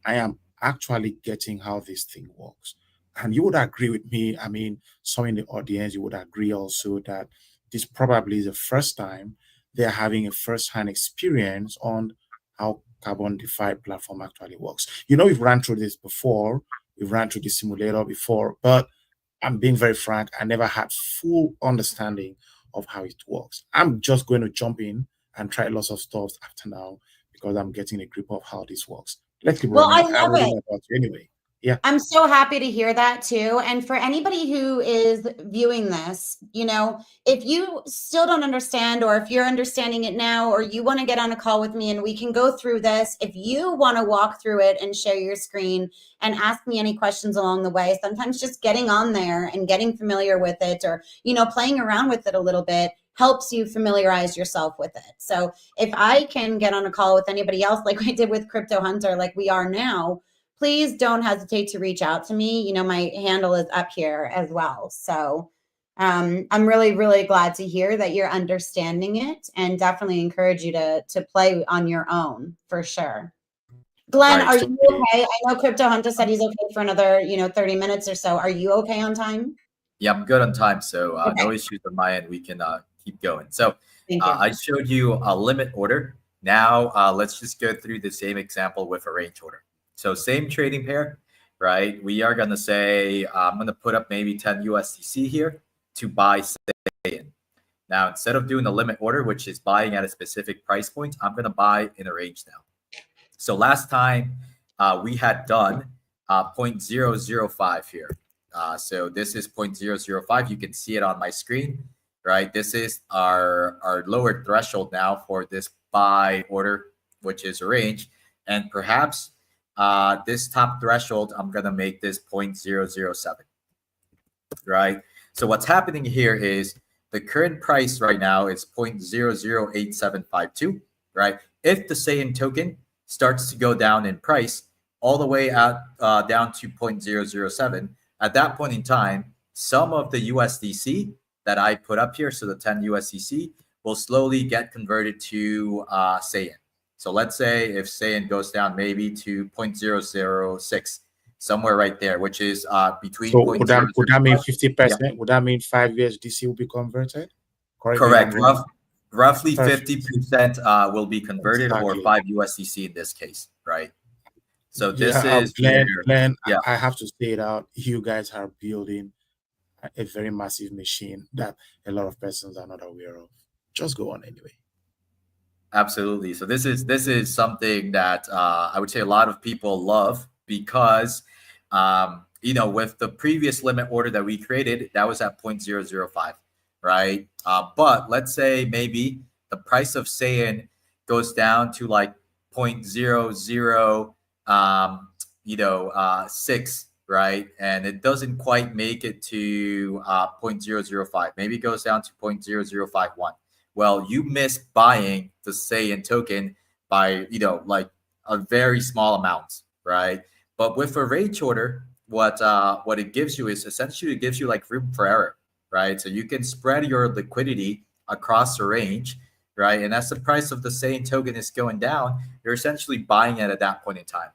I am actually getting how this thing works. And you would agree with me. I mean, some in the audience, you would agree also that this probably is the first time they're having a first-hand experience on how Carbon DeFi platform actually works. We've ran through this before. We've ran through the simulator before, but I'm being very frank, I never had full understanding of how it works. I'm just going to jump in and try lots of stuff after now because I'm getting a grip of how this works. Let's keep Well, running. I love it. About you anyway. Yeah. I'm so happy to hear that too. And for anybody who is viewing this, if you still don't understand, or if you're understanding it now, or you want to get on a call with me and we can go through this, if you want to walk through it and share your screen and ask me any questions along the way, sometimes just getting on there and getting familiar with it, or, playing around with it a little bit helps you familiarize yourself with it. So if I can get on a call with anybody else, like I did with Crypto Hunter, like we are now, please don't hesitate to reach out to me. My handle is up here as well. So I'm really, really glad to hear that you're understanding it, and definitely encourage you to play on your own for sure. Glenn, Right. are you okay? I know Crypto Hunter said he's okay for another, 30 minutes or so. Are you okay on time? Yeah, I'm good on time. So Okay. no issues on my end. We can keep going. So Thank you. I showed you a limit order. Now let's just go through the same example with a range order. So same trading pair, right? We are going to say, I'm going to put up maybe 10 USDC here to buy Seiyan. Now, instead of doing a limit order, which is buying at a specific price point, I'm going to buy in a range now. So last time we had done 0.005 here. So this is 0.005. You can see it on my screen, right? This is our lower threshold now for this buy order, which is a range. And perhaps this top threshold, I'm going to make this 0.007, right? So what's happening here is the current price right now is 0.008752, right? If the Seiyan token starts to go down in price all the way out down to 0.007, at that point in time, some of the USDC that I put up here, so the 10 USDC, will slowly get converted to Seiyan. So let's say if Seiyan goes down maybe to 0.006, somewhere right there, which is between. So would that mean 50%? Yeah. Would that mean 5 USDC will be converted? Correct. Roughly 50% will be converted, exactly, or 5 USDC in this case, right? So this is Glenn, yeah. I have to say that you guys are building a very massive machine that a lot of persons are not aware of. Just go on anyway. Absolutely. So this is something that I would say a lot of people love, because with the previous limit order that we created, that was at 0.005, right? But let's say maybe the price of Seiyan goes down to like 0.00 6, right? And it doesn't quite make it to 0.005. Maybe it goes down to 0.0051. Well, you missed buying the Seiyan token by, like a very small amount, right? But with a range order, what it gives you is essentially it gives you like room for error, right? So you can spread your liquidity across the range, right? And as the price of the Seiyan token is going down, you're essentially buying it at that point in time,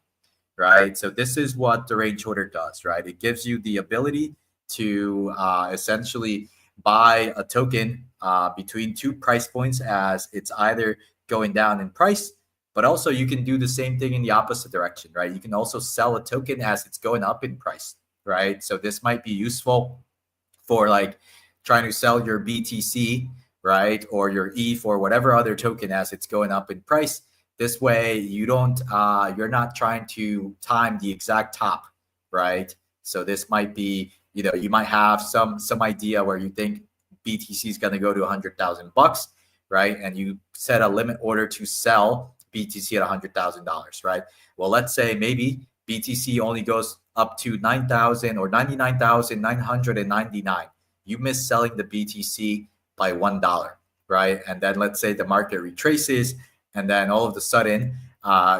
right? So this is what the range order does, right? It gives you the ability to essentially buy a token between two price points as it's either going down in price, but also you can do the same thing in the opposite direction, right? You can also sell a token as it's going up in price, right? So this might be useful for like trying to sell your BTC, right? Or your ETH or whatever other token as it's going up in price. This way you don't, you're not trying to time the exact top, right? So this might be, you might have some idea where you think BTC is going to go to $100,000, right? And you set a limit order to sell BTC at $100,000, right? Well, let's say maybe BTC only goes up to 9,000 or 99,999. You miss selling the BTC by $1, right? And then let's say the market retraces, and then all of a sudden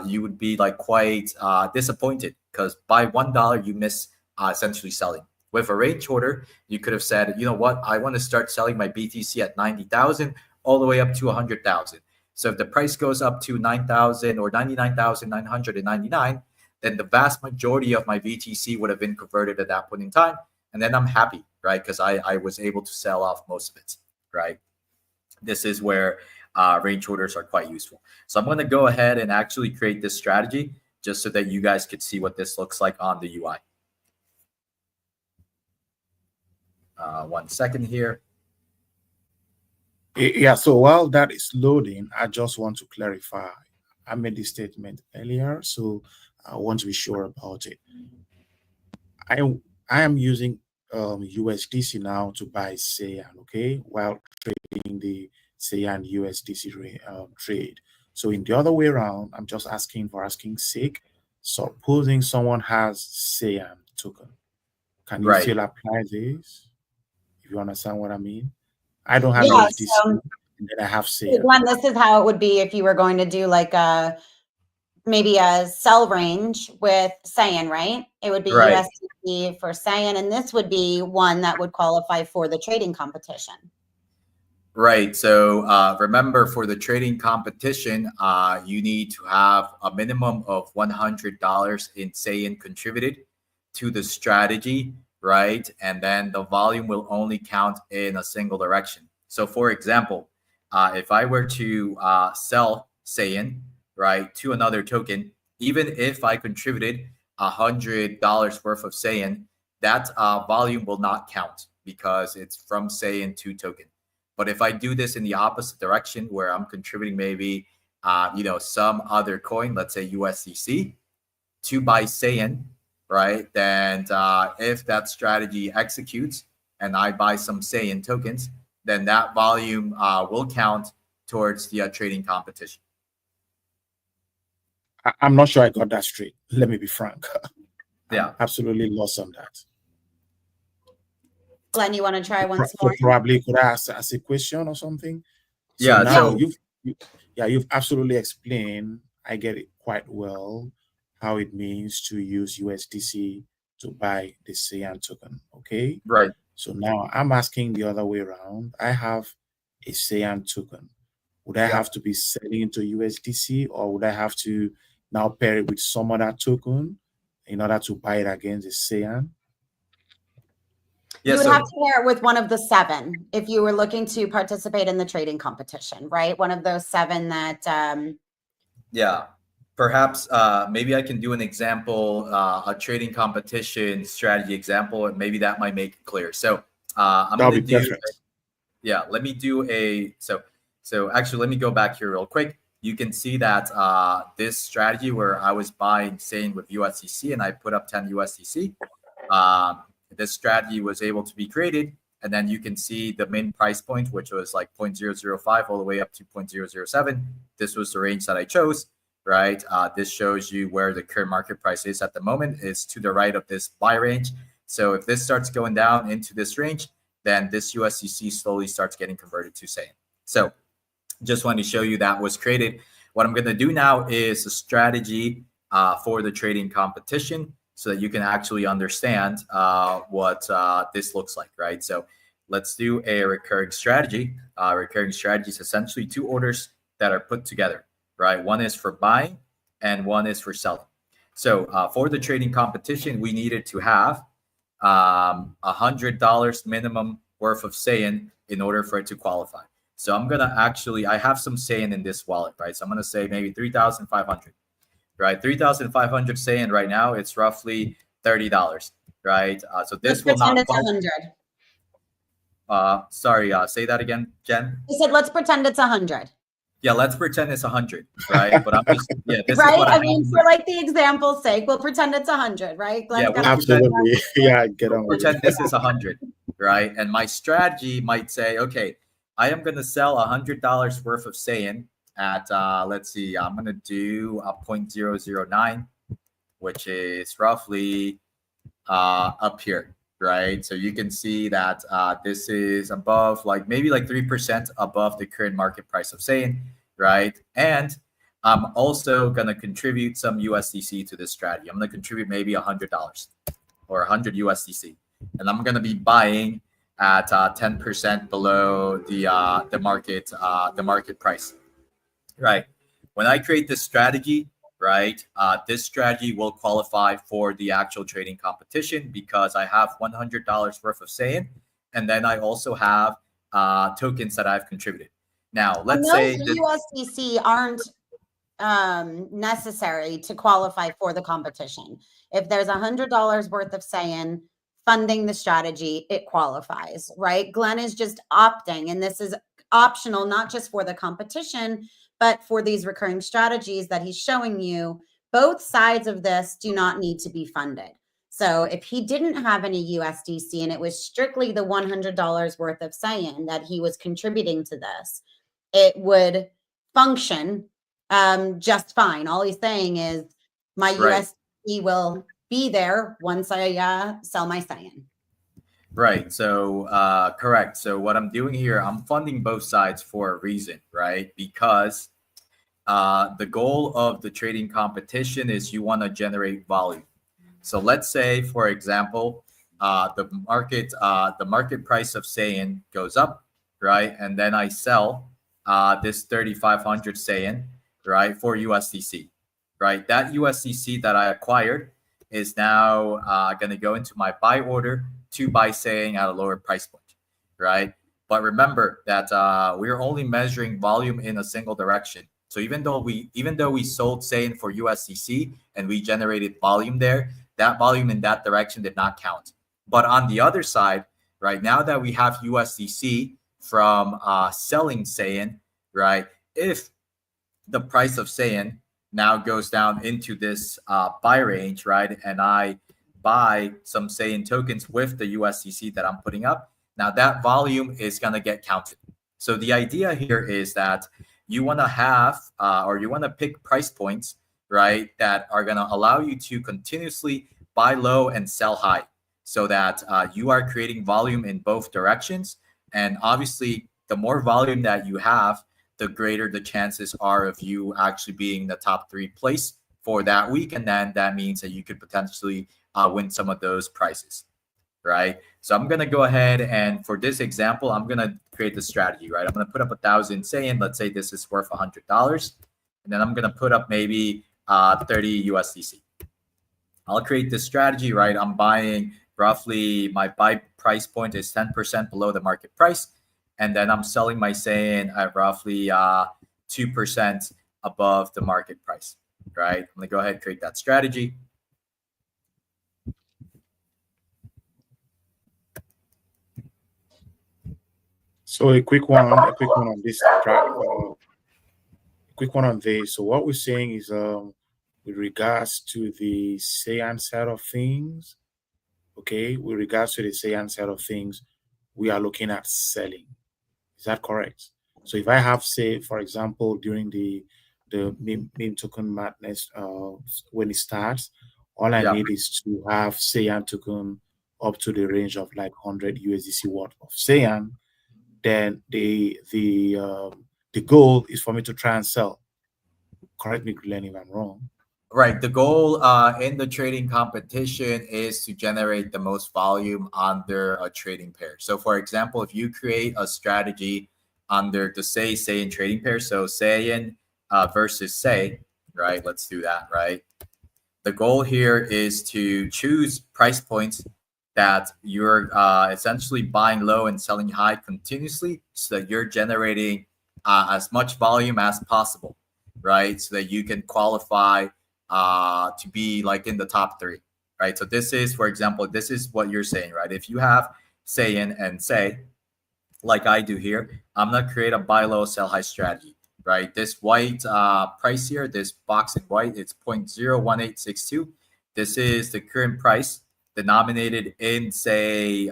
you would be like quite disappointed because by $1 you miss essentially selling. With a range order, you could have said, you know what, I want to start selling my BTC at 90,000 all the way up to 100,000. So if the price goes up to 9,000 or 99,999, then the vast majority of my BTC would have been converted at that point in time. And then I'm happy, right? Because I was able to sell off most of it, right? This is where range orders are quite useful. So I'm going to go ahead and actually create this strategy just so that you guys could see what this looks like on the UI. 1 second here. Yeah, so while that is loading, I just want to clarify. I made this statement earlier, so I want to be sure about it. I am using USDC now to buy Seiyan, okay, while trading the Seiyan USDC trade. So in the other way around, I'm just asking for asking sake. Supposing someone has Seiyan token, can you Right. still apply this? If you understand what I mean. I don't have Yeah. USDC, So, and then I have Seiyan. Glenn, this is how it would be if you were going to do like maybe a sell range with Seiyan, right? It would be Right. USDC for Seiyan, and this would be one that would qualify for the trading competition. Right. So remember, for the trading competition, you need to have a minimum of $100 in Seiyan contributed to the strategy, right? And then the volume will only count in a single direction. So, for example, if I were to sell Seiyan, right, to another token, even if I contributed $100 worth of Seiyan, that volume will not count because it's from Seiyan to token. But if I do this in the opposite direction, where I'm contributing maybe, some other coin, let's say USDC, to buy Seiyan, right? Then if that strategy executes and I buy some Seiyan tokens, then that volume will count towards the trading competition. I'm not sure I got that straight. Let me be frank. Yeah. I'm absolutely lost on that. Glenn, you want to try once So more? probably could I ask a question or something? So Yeah, now so- you've absolutely explained. I get it quite well how it means to use USDC to buy the Seiyan token. Okay. Right. So now I'm asking the other way around. I have a Seiyan token. Would I Yeah. have to be selling into USDC, or would I have to now pair it with some other token in order to buy it against the Seiyan? Yeah, You would so- have to pair it with one of the 7 if you were looking to participate in the trading competition, right? One of those 7 that Yeah, perhaps maybe I can do an example, a trading competition strategy example, and maybe that might make it clear. So I'm That'll going be to do, perfect. yeah, let me do so actually, let me go back here real quick. You can see that this strategy where I was buying Seiyan with USDC and I put up 10 USDC, this strategy was able to be created. And then you can see the main price point, which was like 0.005 all the way up to 0.007. This was the range that I chose, right? This shows you where the current market price is at the moment. It's to the right of this buy range. So if this starts going down into this range, then this USDC slowly starts getting converted to Seiyan. So just wanted to show you that was created. What I'm going to do now is a strategy for the trading competition, so that you can actually understand what this looks like, right? So let's do a recurring strategy. Recurring strategy is essentially 2 orders that are put together, right? One is for buying and one is for selling. So for the trading competition, we needed to have $100 minimum worth of Seiyan in order for it to qualify. So I'm going to I have some Seiyan in this wallet, right? So I'm going to say maybe 3,500. Right, 3,500 Seiyan right now, it's roughly $30, right? So this will not. It's 100. Sorry, say that again, Jen. He said, let's pretend it's 100. Yeah, let's pretend it's 100, right? But I'm just this right. is what I mean, for like the example's sake, we'll pretend it's 100, right? Yeah, we'll absolutely. Yeah, get on with pretend it. this is 100, right? And my strategy might say, okay, I am going to sell $100 worth of Seiyan at let's see, I'm going to do a 0.009, which is roughly up here, right? So you can see that this is above, like maybe like 3% above the current market price of Seiyan, right? And I'm also going to contribute some USDC to this strategy. I'm going to contribute maybe $100 or 100 USDC, and I'm going to be buying at 10% below the market price. Right. When I create this strategy, right, this strategy will qualify for the actual trading competition because I have $100 worth of Seiyan, and then I also have tokens that I've contributed. Now, let's say that USDC aren't necessary to qualify for the competition. If there's $100 worth of Seiyan funding the strategy, it qualifies, right? Glenn is just opting, and this is optional, not just for the competition, but for these recurring strategies that he's showing you. Both sides of this do not need to be funded. So if he didn't have any USDC and it was strictly the $100 worth of Seiyan that he was contributing to this, it would function just fine. All he's saying is my Right. USDC will be there once I sell my Seiyan. Right. So, correct. So what I'm doing here, I'm funding both sides for a reason, right? Because the goal of the trading competition is you want to generate volume. So let's say, for example, the market price of Seiyan goes up, right? And then I sell this 3,500 Seiyan, right, for USDC, right? That USDC that I acquired is now going to go into my buy order to buy Seiyan at a lower price point, right? But remember that we're only measuring volume in a single direction. So even though we sold Seiyan for USDC and we generated volume there, that volume in that direction did not count. But on the other side, right, now that we have USDC from selling Seiyan, right, if the price of Seiyan now goes down into this buy range, right, and I buy some Seiyan tokens with the USDC that I'm putting up, now that volume is going to get counted. So the idea here is that you want to have or you want to pick price points, right, that are going to allow you to continuously buy low and sell high so that you are creating volume in both directions. And obviously, the more volume that you have, the greater the chances are of you actually being the top 3 place for that week. And then that means that you could potentially win some of those prizes, right? So I'm going to go ahead and for this example, I'm going to create the strategy, right? I'm going to put up 1,000 Seiyan. Let's say this is worth $100. And then I'm going to put up maybe 30 USDC. I'll create this strategy, right? I'm buying roughly, my buy price point is 10% below the market price. And then I'm selling my Seiyan at roughly 2% above the market price, right? I'm going to go ahead and create that strategy. So a quick one on this. Quick one on this. So what we're saying is, with regards to the Seiyan side of things, okay, with regards to the Seiyan side of things, we are looking at selling. Is that correct? So if I have, say, for example, during the meme token madness, when it starts, all I need is to have Seiyan token up to the range of like 100 USDC worth of Seiyan. Then the goal is for me to try and sell. Correct me, Glenn, if I'm wrong. Right. The goal in the trading competition is to generate the most volume under a trading pair. So, for example, if you create a strategy under the Seiyan trading pair, so Seiyan versus Sei, right? Let's do that, right? The goal here is to choose price points that you're essentially buying low and selling high continuously so that you're generating as much volume as possible, right? So that you can qualify to be like in the top 3, right? So this is, for example, this is what you're saying, right? If you have Seiyan and Sei, like I do here, I'm going to create a buy low, sell high strategy, right? This white price here, this box in white, it's 0.01862. This is the current price denominated in Sei,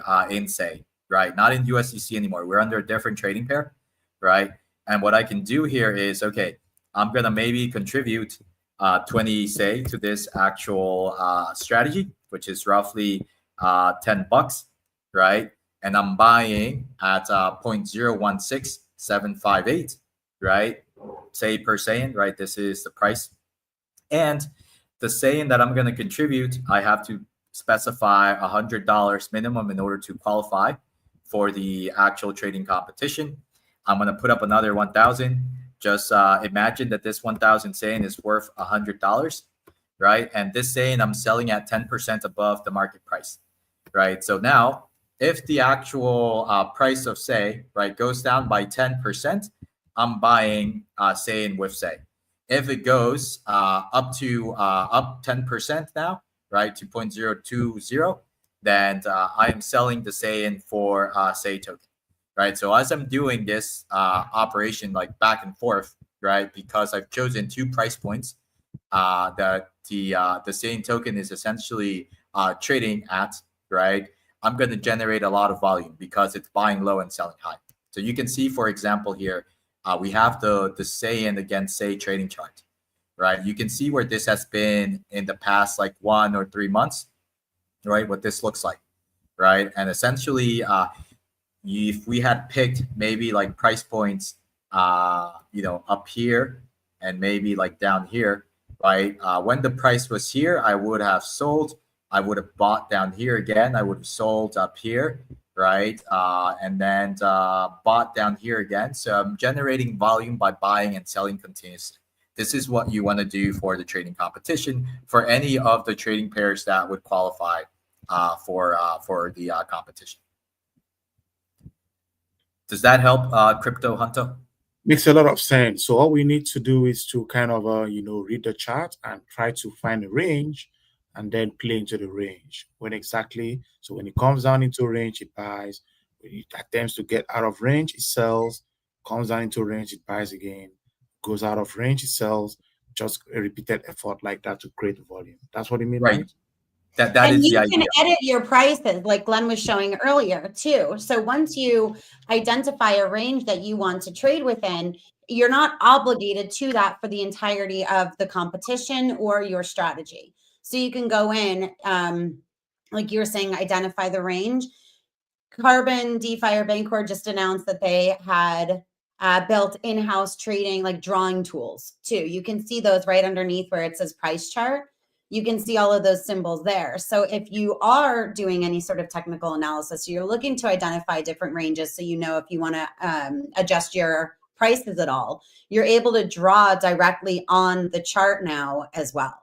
right? Not in USDC anymore. We're under a different trading pair, right? And what I can do here is, okay, I'm going to maybe contribute 20 Sei to this actual strategy, which is roughly $10, right? And I'm buying at 0.016758, right? Sei per Seiyan, right? This is the price. And the Seiyan that I'm going to contribute, I have to specify $100 minimum in order to qualify for the actual trading competition. I'm going to put up another 1,000. Just imagine that this 1,000 Seiyan is worth $100, right? And this Seiyan I'm selling at 10% above the market price, right? So now, if the actual price of Sei, right, goes down by 10%, I'm buying Seiyan with Sei. If it goes up 10% now, right, to 0.020, then I am selling the Seiyan for Sei token. Right. So as I'm doing this operation like back and forth, right, because I've chosen 2 price points that the Seiyan token is essentially trading at, right, I'm going to generate a lot of volume because it's buying low and selling high. So you can see, for example, here, we have the Seiyan against Sei trading chart, right? You can see where this has been in the past like 1 or 3 months, right? What this looks like, right? And essentially, if we had picked maybe like price points, up here and maybe like down here, right? When the price was here, I would have sold. I would have bought down here again. I would have sold up here, right? And then bought down here again. So I'm generating volume by buying and selling continuously. This is what you want to do for the trading competition, for any of the trading pairs that would qualify for the competition. Does that help, Crypto Hunter? Makes a lot of sense. So all we need to do is to kind of, read the chart and try to find a range and then play into the range. When it comes down into range, it buys. When it attempts to get out of range, it sells. Comes down into range, it buys again. Goes out of range, it sells. Just a repeated effort like that to create volume. That's what you mean, right? That and is you the idea. can edit your prices like Glenn was showing earlier too. So once you identify a range that you want to trade within, you're not obligated to that for the entirety of the competition or your strategy. So you can go in, like you were saying, identify the range. Carbon, DeFi, or Bancor just announced that they had built in-house trading, like drawing tools too. You can see those right underneath where it says price chart. You can see all of those symbols there. So if you are doing any sort of technical analysis, you're looking to identify different ranges so you know if you want to adjust your prices at all, you're able to draw directly on the chart now as well.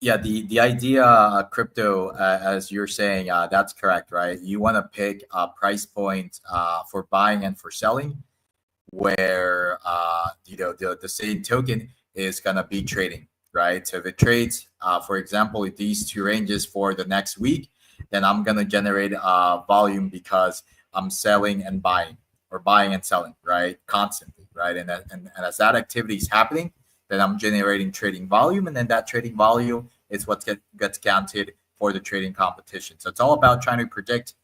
Yeah, the idea, Crypto, as you're saying, that's correct, right? You want to pick a price point for buying and for selling where, the Seiyan token is going to be trading, right? So if it trades, for example, these two ranges for the next week, then I'm going to generate volume because I'm selling and buying, or buying and selling, right? Constantly, right? And as that activity is happening, then I'm generating trading volume, and then that trading volume is what gets counted for the trading competition. So it's all about trying to predict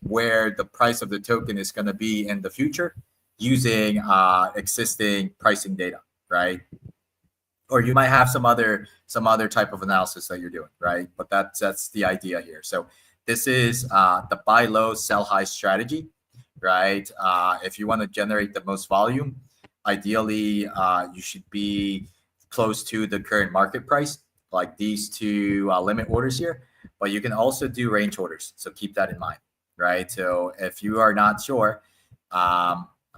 where the price of the token is going to be in the future using existing pricing data, right? Or you might have some other type of analysis that you're doing, right? But that's the idea here. So this is the buy low, sell high strategy, right? If you want to generate the most volume, ideally you should be close to the current market price, like these two limit orders here. But you can also do range orders, so keep that in mind, right? So if you are not sure,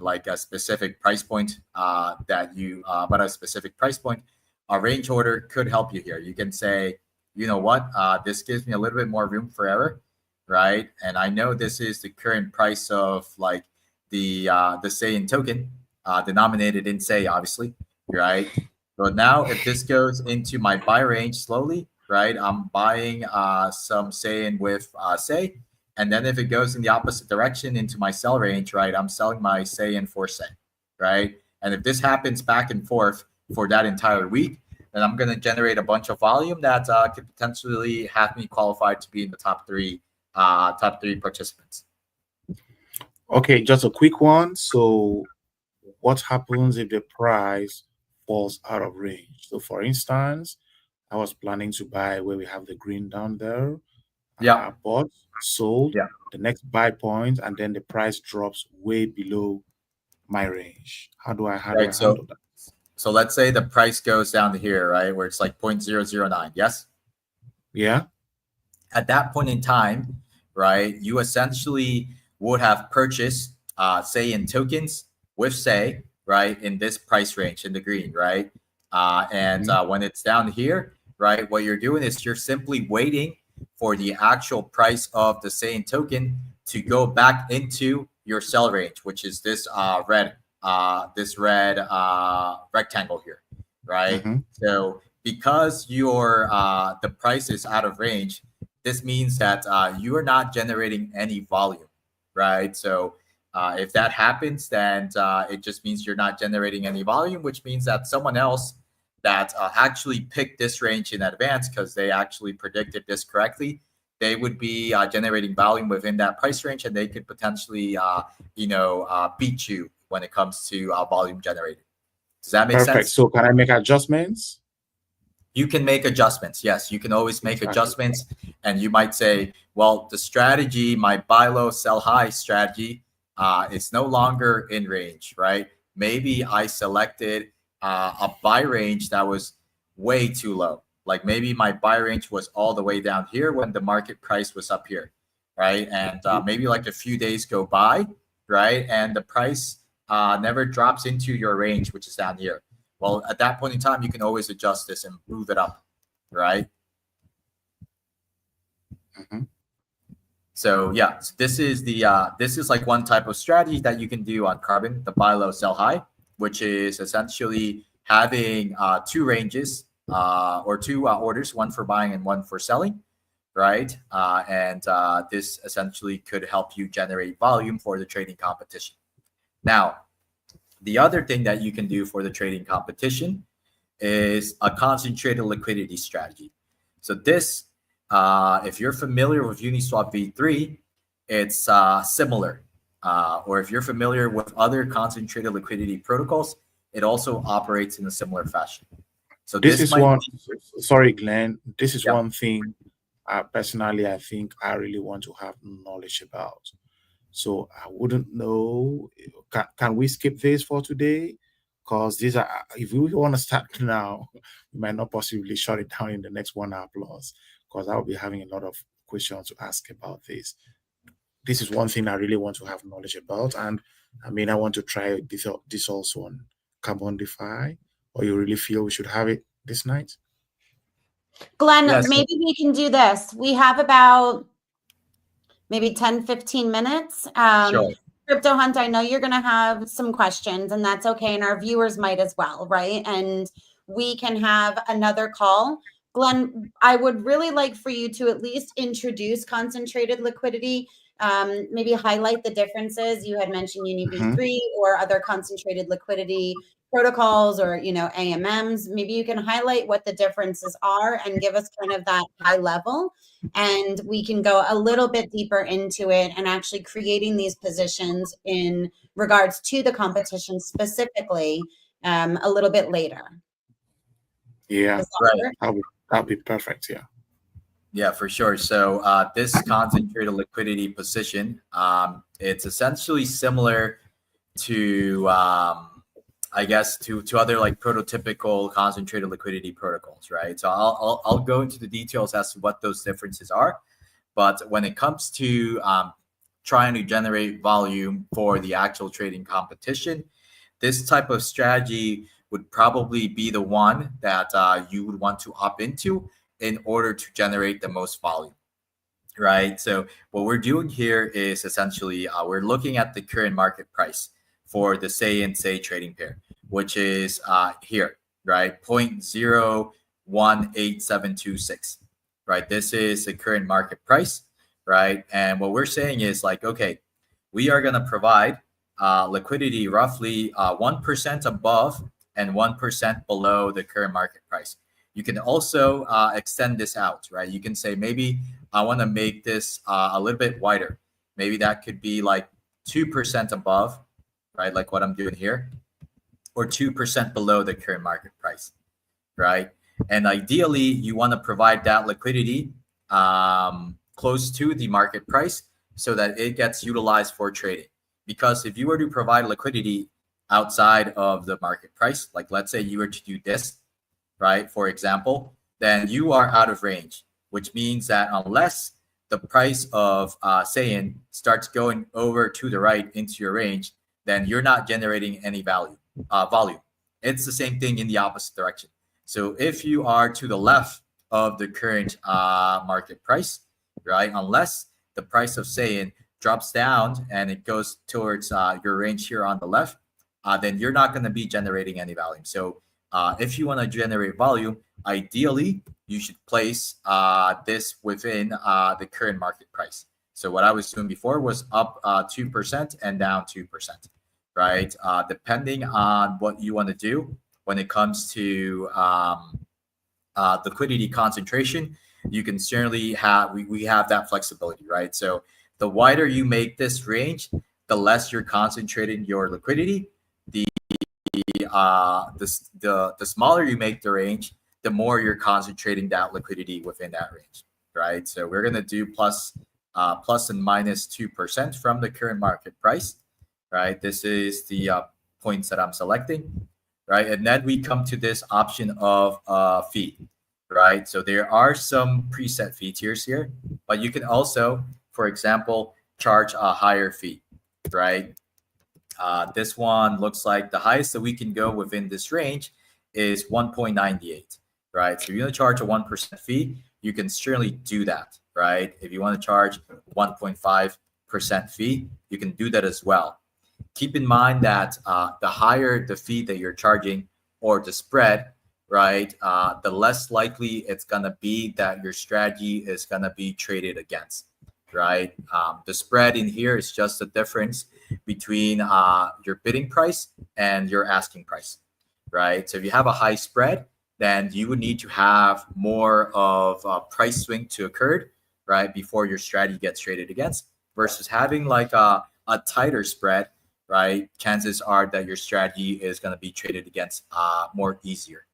like a specific price point but a specific price point, a range order could help you here. You can say, you know what, this gives me a little bit more room for error, right? And I know this is the current price of like the Seiyan token, denominated in Sei, obviously, right? So now if this goes into my buy range slowly, right, I'm buying some Seiyan with Sei. And then if it goes in the opposite direction into my sell range, right, I'm selling my Seiyan for Sei, right? And if this happens back and forth for that entire week, then I'm going to generate a bunch of volume that could potentially have me qualified to be in the top three participants. Okay, just a quick one. So what happens if the price falls out of range? So for instance, I was planning to buy where we have the green down there. Yeah. I bought, sold, Yeah. the next buy point, and then the price drops way below my range. How do I handle that? So let's say the price goes down to here, right, where it's like 0.009. Yes. Yeah. At that point in time, right, you essentially would have purchased Seiyan tokens with Sei, right, in this price range in the green, right? When it's down here, right, what you're doing is you're simply waiting for the actual price of the Seiyan token to go back into your sell range, which is this red rectangle here, right? So because your the price is out of range, this means that you are not generating any volume, right? So if that happens, then it just means you're not generating any volume, which means that someone else that actually picked this range in advance because they actually predicted this correctly, they would be generating volume within that price range, and they could potentially, beat you when it comes to volume generated. Does that make Perfect. sense? So can I make adjustments? You can make adjustments. Yes, you can always make Exactly. adjustments. And you might say, well, the strategy, my buy low, sell high strategy, is no longer in range, right? Maybe I selected a buy range that was way too low. Like maybe my buy range was all the way down here when the market price was up here, right? And maybe like a few days go by, right? And the price never drops into your range, which is down here. Well, at that point in time, you can always adjust this and move it up, right? Mhm. So yeah, so this is like one type of strategy that you can do on Carbon, the buy low, sell high, which is essentially having two ranges or two orders, one for buying and one for selling, right? And this essentially could help you generate volume for the trading competition. Now, the other thing that you can do for the trading competition is a concentrated liquidity strategy. So this, if you're familiar with Uniswap V3, it's similar. Or if you're familiar with other concentrated liquidity protocols, it also operates in a similar fashion. So This is one. be, Sorry, Glenn. This is yeah. one thing. Personally, I think I really want to have knowledge about. So I wouldn't know. Can we skip this for today? Because these are, if we want to start now, we might not possibly shut it down in the next 1 hour plus, because I'll be having a lot of questions to ask about this. This is one thing I really want to have knowledge about. And I mean, I want to try this also on Carbon DeFi, or you really feel we should have it this night? Glenn, Yes. maybe we can do this. We have about maybe 10, 15 minutes. Sure. Crypto Hunt, I know you're going to have some questions, and that's okay. And our viewers might as well, right? And we can have another call. Glenn, I would really like for you to at least introduce concentrated liquidity, maybe highlight the differences. You had mentioned UniV3 or other concentrated liquidity protocols, or AMMs. Maybe you can highlight what the differences are and give us kind of that high level, and we can go a little bit deeper into it and actually creating these positions in regards to the competition specifically a little bit later. Yeah, right. That'll be perfect. Yeah. Yeah, for sure. So this concentrated liquidity position, it's essentially similar to, I guess, to other like prototypical concentrated liquidity protocols, right? So I'll go into the details as to what those differences are. But when it comes to trying to generate volume for the actual trading competition, this type of strategy would probably be the one that you would want to opt into in order to generate the most volume, right? So what we're doing here is essentially we're looking at the current market price for the Seiyan Sei trading pair, which is here, right? 0.018726, right? This is the current market price, right? And what we're saying is like, okay, we are going to provide liquidity roughly 1% above and 1% below the current market price. You can also extend this out, right? You can say, maybe I want to make this a little bit wider. Maybe that could be like 2% above, right? Like what I'm doing here, or 2% below the current market price, right? And ideally, you want to provide that liquidity close to the market price so that it gets utilized for trading. Because if you were to provide liquidity outside of the market price, like let's say you were to do this, right, for example, then you are out of range, which means that unless the price of Seiyan starts going over to the right into your range, then you're not generating any volume. It's the same thing in the opposite direction. So if you are to the left of the current market price, right, unless the price of Seiyan drops down and it goes towards your range here on the left, then you're not going to be generating any volume. So if you want to generate volume, ideally, you should place this within the current market price. So what I was doing before was up 2% and down 2%, right? Depending on what you want to do, when it comes to liquidity concentration, you can certainly have, we have that flexibility, right? So the wider you make this range, the less you're concentrating your liquidity. The smaller you make the range, the more you're concentrating that liquidity within that range, right? So we're going to do plus and minus 2% from the current market price, right? This is the points that I'm selecting, right? And then we come to this option of fee, right? So there are some preset fee tiers here, but you can also, for example, charge a higher fee, right? This one looks like the highest that we can go within this range is 1.98, right? So if you want to charge a 1% fee, you can certainly do that, right? If you want to charge 1.5% fee, you can do that as well. Keep in mind that the higher the fee that you're charging or the spread, right, the less likely it's going to be that your strategy is going to be traded against, right? The spread in here is just the difference between your bidding price and your asking price, right? So if you have a high spread, then you would need to have more of a price swing to occur, right, before your strategy gets traded against, versus having like a tighter spread, right? Chances are that your strategy is going to be traded against more easier,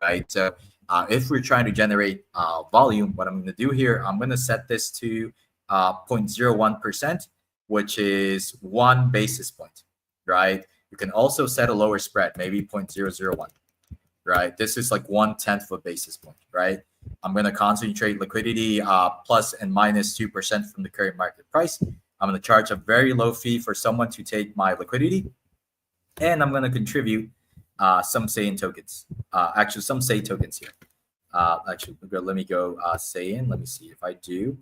right? So if we're trying to generate volume, what I'm going to do here, I'm going to set this to 0.01%, which is 1 basis point, right? You can also set a lower spread, maybe 0.001, right? This is like 1/10 of a basis point, right? I'm going to concentrate liquidity plus and minus 2% from the current market price. I'm going to charge a very low fee for someone to take my liquidity, and I'm going to contribute some Seiyan tokens. Actually, some Sei tokens here. Actually, let me go Seiyan. Let me see if I do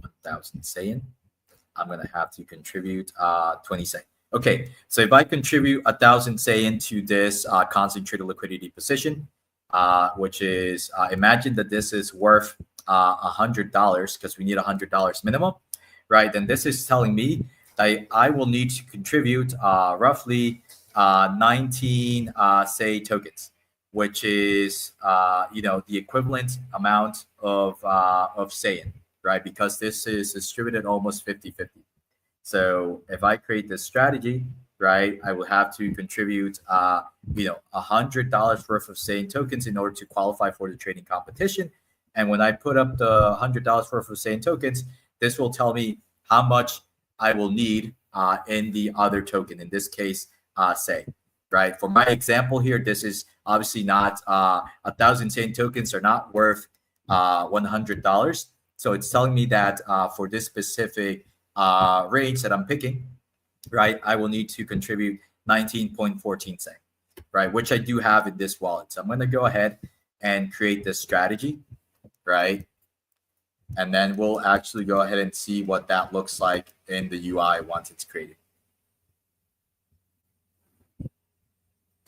1,000 Seiyan. I'm going to have to contribute 20 Seiyan. Okay, so if I contribute 1,000 Seiyan to this concentrated liquidity position, which is, imagine that this is worth $100 because we need $100 minimum, right? Then this is telling me that I will need to contribute roughly 19 Sei tokens, which is the equivalent amount of Seiyan, right? Because this is distributed almost 50-50. So if I create this strategy, right, I will have to contribute $100 worth of Seiyan tokens in order to qualify for the trading competition. And when I put up the $100 worth of Seiyan tokens, this will tell me how much I will need in the other token, in this case, Sei, right? For my example here, this is obviously not 1,000 Seiyan tokens are not worth $100. So it's telling me that for this specific range that I'm picking, right, I will need to contribute 19.14 Sei, right, which I do have in this wallet. So I'm going to go ahead and create this strategy, right? And then we'll actually go ahead and see what that looks like in the UI once it's created.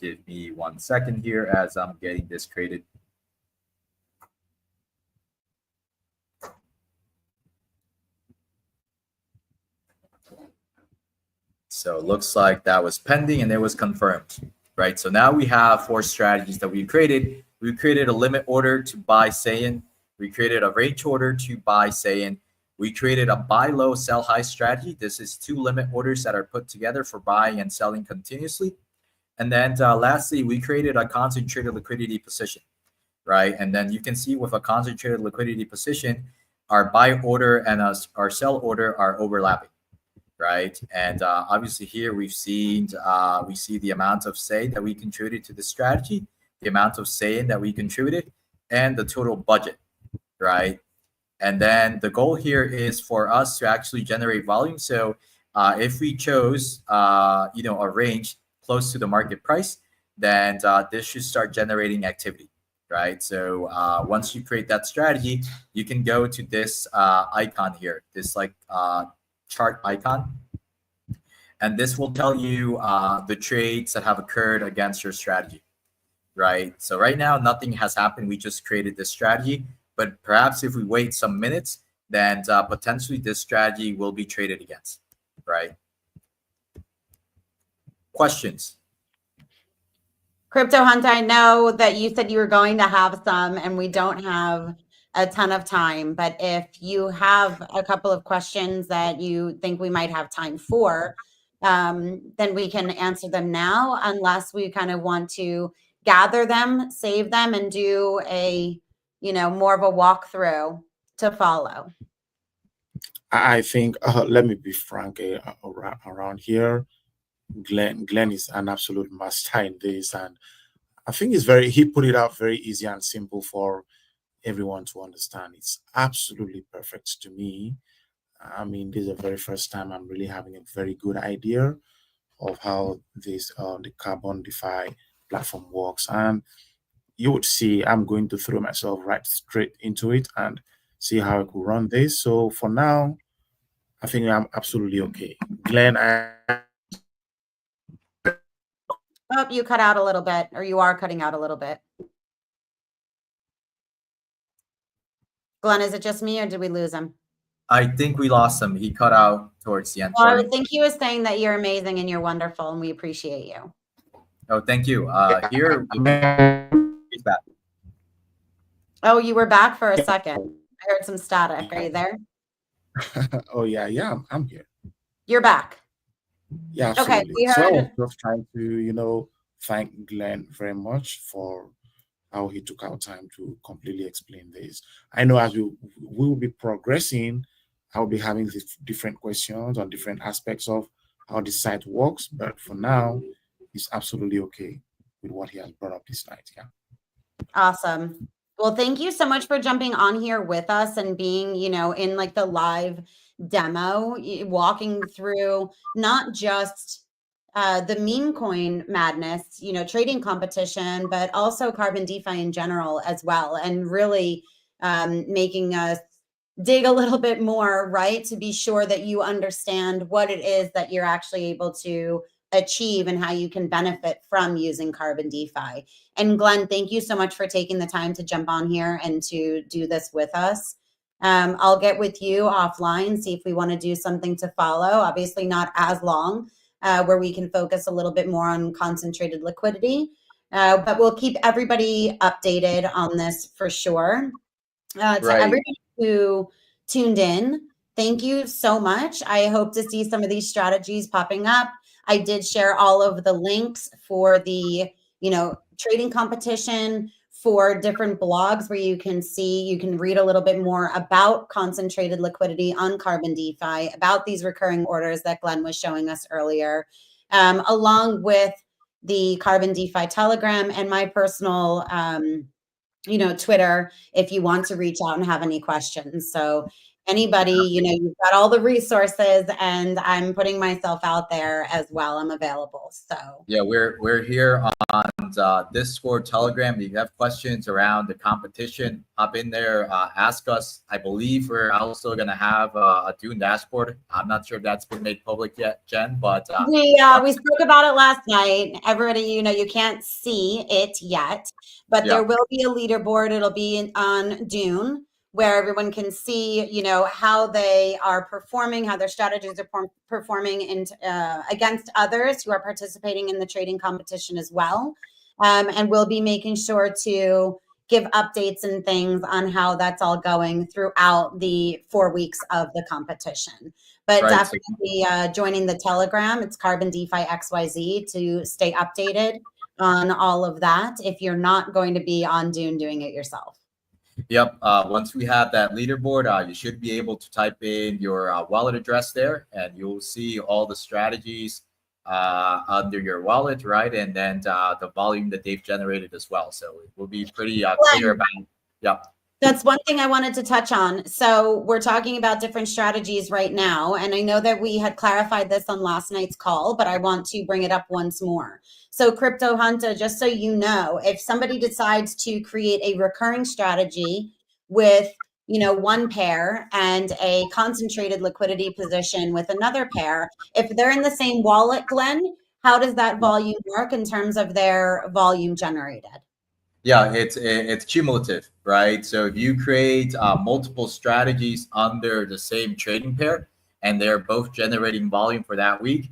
Give me 1 second here as I'm getting this created. So it looks like that was pending and it was confirmed, right? So now we have 4 strategies that we created. We created a limit order to buy Seiyan. We created a range order to buy Seiyan. We created a buy low, sell high strategy. This is 2 limit orders that are put together for buying and selling continuously. And then lastly, we created a concentrated liquidity position, right? And then you can see with a concentrated liquidity position, our buy order and our sell order are overlapping, right? And obviously here we see the amount of Sei that we contributed to the strategy, the amount of Seiyan that we contributed, and the total budget, right? And then the goal here is for us to actually generate volume. So if we chose a range close to the market price, then this should start generating activity, right? So once you create that strategy, you can go to this icon here, this like chart icon, and this will tell you the trades that have occurred against your strategy, right? So right now nothing has happened. We just created this strategy, but perhaps if we wait some minutes, then potentially this strategy will be traded against, right? Questions? Crypto Hunt, I know that you said you were going to have some, and we don't have a ton of time, but if you have a couple of questions that you think we might have time for, then we can answer them now, unless we kind of want to gather them, save them, and do a, more of a walkthrough to follow. I think, let me be frank, around here, Glenn is an absolute master in this, and I think he put it out very easy and simple for everyone to understand. It's absolutely perfect to me. I mean, this is the very first time I'm really having a very good idea of how this the Carbon DeFi platform works, and you would see I'm going to throw myself right straight into it and see how I could run this. So for now, I think I'm absolutely okay. Glenn, Oh, you cut out a little bit, or you are cutting out a little bit. Glenn, is it just me, or did we lose him? I think we lost him. He cut out towards the end. Well, I Sorry. would think he was saying that you're amazing and you're wonderful, and we appreciate you. Oh, thank you. Here, he's back. Oh, you were back for a second. I heard some static. Are you there? oh yeah, I'm here. You're back. Yeah, Okay, absolutely. we So I was heard. just trying to, thank Glenn very much for how he took our time to completely explain this. I know as we will be progressing, I'll be having these different questions on different aspects of how the site works, but for now, he's absolutely okay with what he has brought up this night. Yeah. Awesome. Well, thank you so much for jumping on here with us and being, in like the live demo, walking through not just the meme coin madness, trading competition, but also Carbon DeFi in general as well, and really making us dig a little bit more, right? To be sure that you understand what it is that you're actually able to achieve and how you can benefit from using Carbon DeFi. And Glenn, thank you so much for taking the time to jump on here and to do this with us. I'll get with you offline, see if we want to do something to follow. Obviously not as long, where we can focus a little bit more on concentrated liquidity. But we'll keep everybody updated on this for sure. To everybody who tuned in, thank you so much. I hope to see some of these strategies popping up. I did share all of the links for the, trading competition, for different blogs where you can read a little bit more about concentrated liquidity on Carbon DeFi, about these recurring orders that Glenn was showing us earlier, along with the Carbon DeFi Telegram and my personal Twitter, if you want to reach out and have any questions. So anybody, you've got all the resources, and I'm putting myself out there as well. I'm available. So yeah, we're here on Discord, Telegram. If you have questions around the competition, hop in there, ask us. I believe we're also gonna have a Dune dashboard. I'm not sure if that's been made public yet, Jen, but we spoke about it last night. Everybody, you can't see it yet, but there will be a leaderboard. It'll be on Dune, where everyone can see, how they are performing, how their strategies are performing against others who are participating in the trading competition as well. And we'll be making sure to give updates and things on how that's all going throughout the 4 weeks of the competition. But definitely joining the Telegram, it's Carbon DeFi XYZ, to stay updated on all of that if you're not going to be on Dune doing it yourself. Yep. Once we have that leaderboard, you should be able to type in your wallet address there, and you'll see all the strategies under your wallet, right? And then the volume that they've generated as well. So it will be pretty clear about. Yep. That's one thing I wanted to touch on. So we're talking about different strategies right now. And I know that we had clarified this on last night's call, but I want to bring it up once more. So Crypto Hunter, just so you know, if somebody decides to create a recurring strategy with, one pair and a concentrated liquidity position with another pair, if they're in the same wallet, Glenn, how does that volume work in terms of their volume generated? Yeah, it's cumulative, right? So if you create multiple strategies under the same trading pair, and they're both generating volume for that week,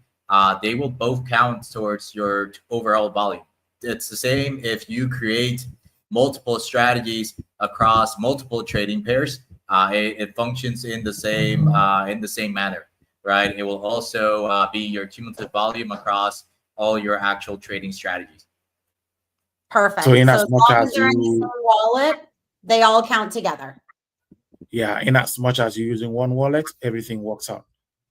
they will both count towards your overall volume. it's the same if you create multiple strategies across multiple trading pairs. It functions in the same manner, right? It will also be your cumulative volume across all your actual trading strategies. Perfect. So in So as as much long as as they're in the you, same wallet, they all count together. yeah, in as much as you're using one wallet, everything works out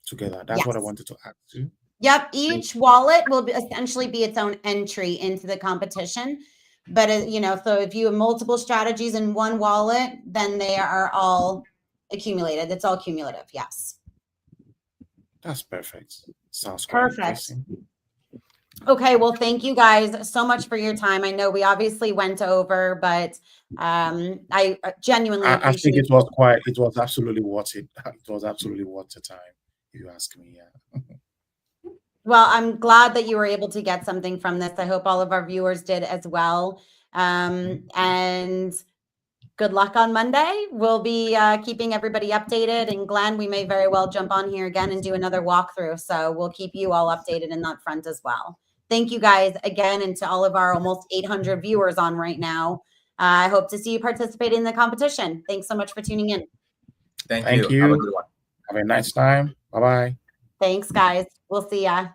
together. That's what I Yes. wanted to add too. Yep. Each wallet will essentially be its own entry into the competition. But, so if you have multiple strategies in one wallet, then they are all accumulated. It's all cumulative. Yes. That's perfect. Sounds quite Perfect. interesting. Okay. Well, thank you guys so much for your time. I know we obviously went over, but I genuinely I appreciate think it was absolutely worth it. It was absolutely worth the time, if you ask me. Yeah. Well, I'm glad that you were able to get something from this. I hope all of our viewers did as well. And good luck on Monday. We'll be keeping everybody updated. And Glenn, we may very well jump on here again and do another walkthrough. So we'll keep you all updated in that front as well. Thank you guys again. And to all of our almost 800 viewers on right now, I hope to see you participating in the competition. Thanks so much for tuning in. Thank Thank you. you. Have a good one. Have a nice time. Bye-bye. Thanks, guys. We'll see ya.